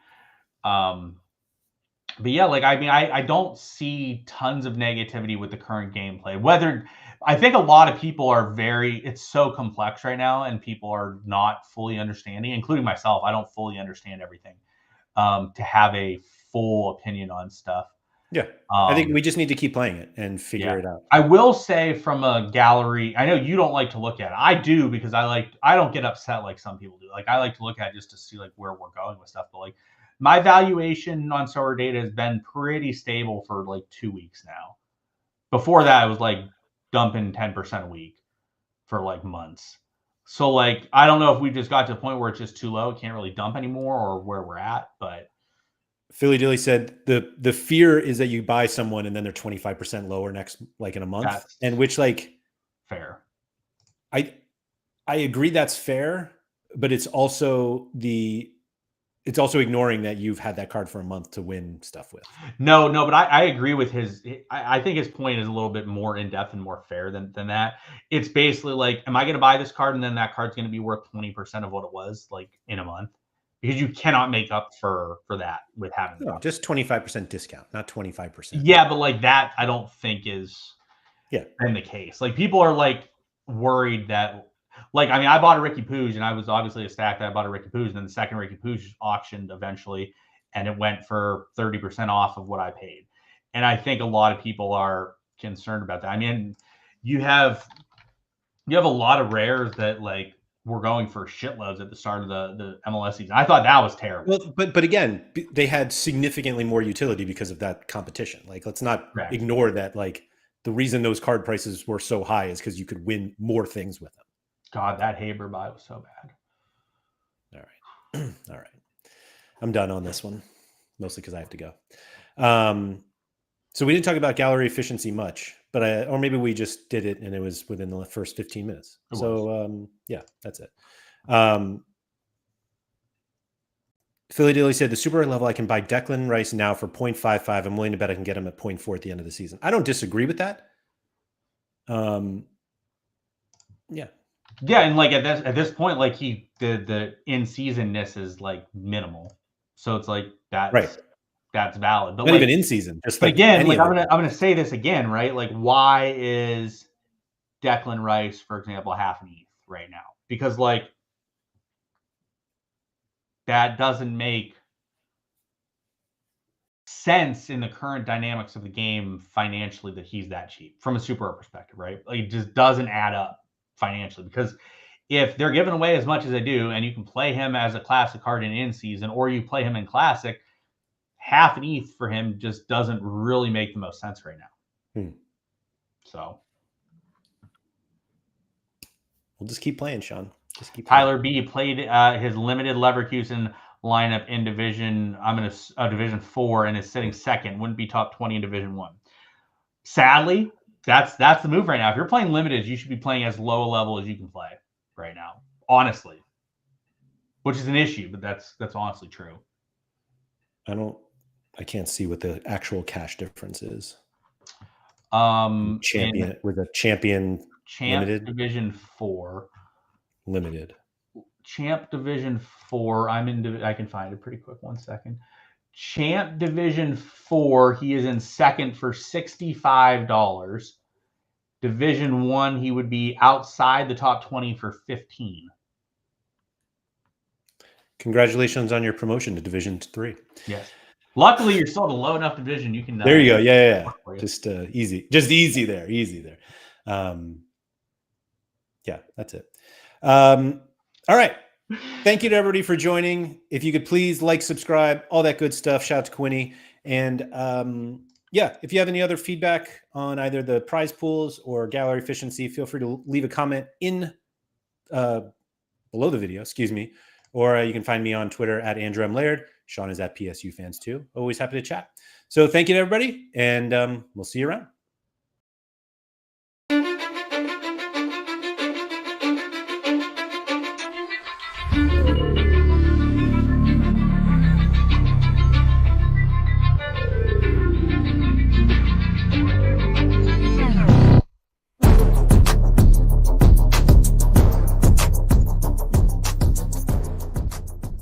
[SPEAKER 2] But yeah, like, I mean, I don't see tons of negativity with the current gameplay. Whether I think a lot of people are it's so complex right now, and people are not fully understanding, including myself. I don't fully understand everything to have a full opinion on stuff.
[SPEAKER 1] Yeah. I think we just need to keep playing it and figure it out.
[SPEAKER 2] I will say from a gallery, I know you don't like to look at it. I do, because I don't get upset like some people do. Like, I like to look at it just to see like where we're going with stuff. But like, my valuation on Sorare data has been pretty stable for like 2 weeks now. Before that, it was like dumping 10% a week for like months. So like, I don't know if we just got to the point where it's just too low, can't really dump anymore, or where we're at. But
[SPEAKER 1] Philly Dilly said the fear is that you buy someone and then they're 25% lower like in a month.
[SPEAKER 2] that's
[SPEAKER 1] And which, like,
[SPEAKER 2] fair.
[SPEAKER 1] I agree that's fair, but it's also ignoring that you've had that card for a month to win stuff with.
[SPEAKER 2] No, but I agree with I think his point is a little bit more in depth and more fair than that. It's basically like, am I going to buy this card and then that card's going to be worth 20% of what it was like in a month? Because you cannot make up for that with having
[SPEAKER 1] just 25% discount, not 25%.
[SPEAKER 2] Yeah, but like that, I don't think is been the case. Like, people are like worried that, like, I mean, I bought a Ricky Pooge, and I was obviously a stack that I bought a Ricky Pooge, and then the second Ricky Pooge auctioned eventually, and it went for 30% off of what I paid. And I think a lot of people are concerned about that. I mean, you have a lot of rares that like were going for shitloads at the start of the MLS season. I thought that was terrible.
[SPEAKER 1] Well, but again, they had significantly more utility because of that competition. Like, let's not ignore that. Like, the reason those card prices were so high is because you could win more things with them.
[SPEAKER 2] God, that Haber buy was so bad.
[SPEAKER 1] All right. All right. I'm done on this one, mostly because I have to go. So we didn't talk about gallery efficiency much, but or maybe we just did it and it was within the first 15 minutes. So yeah, that's it. Philly Dilly said the super level, I can buy Declan Rice now for 0.55. I'm willing to bet I can get him at 0.4 at the end of the season. I don't disagree with that. Yeah.
[SPEAKER 2] Yeah, and like at this point, like the in-seasonness is like minimal, so it's like that's valid. But
[SPEAKER 1] not
[SPEAKER 2] like,
[SPEAKER 1] even in season. Just
[SPEAKER 2] but
[SPEAKER 1] like
[SPEAKER 2] again, like I'm gonna say this again, right? Like, why is Declan Rice, for example, half an ETH right now? Because like that doesn't make sense in the current dynamics of the game financially, that he's that cheap from a super perspective, right? Like, it just doesn't add up financially, because if they're giving away as much as they do, and you can play him as a classic card in season, or you play him in classic, half an ETH for him just doesn't really make the most sense right now. So
[SPEAKER 1] we'll just keep playing, Sean. Just keep
[SPEAKER 2] Tyler B played his limited Leverkusen lineup in Division 4 and is sitting second. Wouldn't be top 20 in Division 1. Sadly, that's the move right now. If you're playing limited, you should be playing as low a level as you can play right now, honestly, which is an issue, but that's honestly true.
[SPEAKER 1] I can't see what the actual cash difference is.
[SPEAKER 2] Champion
[SPEAKER 1] limited
[SPEAKER 2] Division 4
[SPEAKER 1] limited.
[SPEAKER 2] Champ Division 4. I can find it pretty quick. 1 second. Champ Division 4. He is in second for $65. Division 1, he would be outside the top 20 for 15.
[SPEAKER 1] Congratulations on your promotion to Division 3.
[SPEAKER 2] Yes. Luckily, you're still in a low enough division. You can.
[SPEAKER 1] There you go. Yeah. Just easy. Just easy there. Easy there. Yeah, that's it. All right. Thank you to everybody for joining. If you could please like, subscribe, all that good stuff. Shout out to Quinny. And yeah, if you have any other feedback on either the prize pools or gallery efficiency, feel free to leave a comment in below the video, excuse me. Or you can find me on Twitter at Andrew M. Laird. Sean is at psufans2. Always happy to chat. So thank you to everybody, and we'll see you around.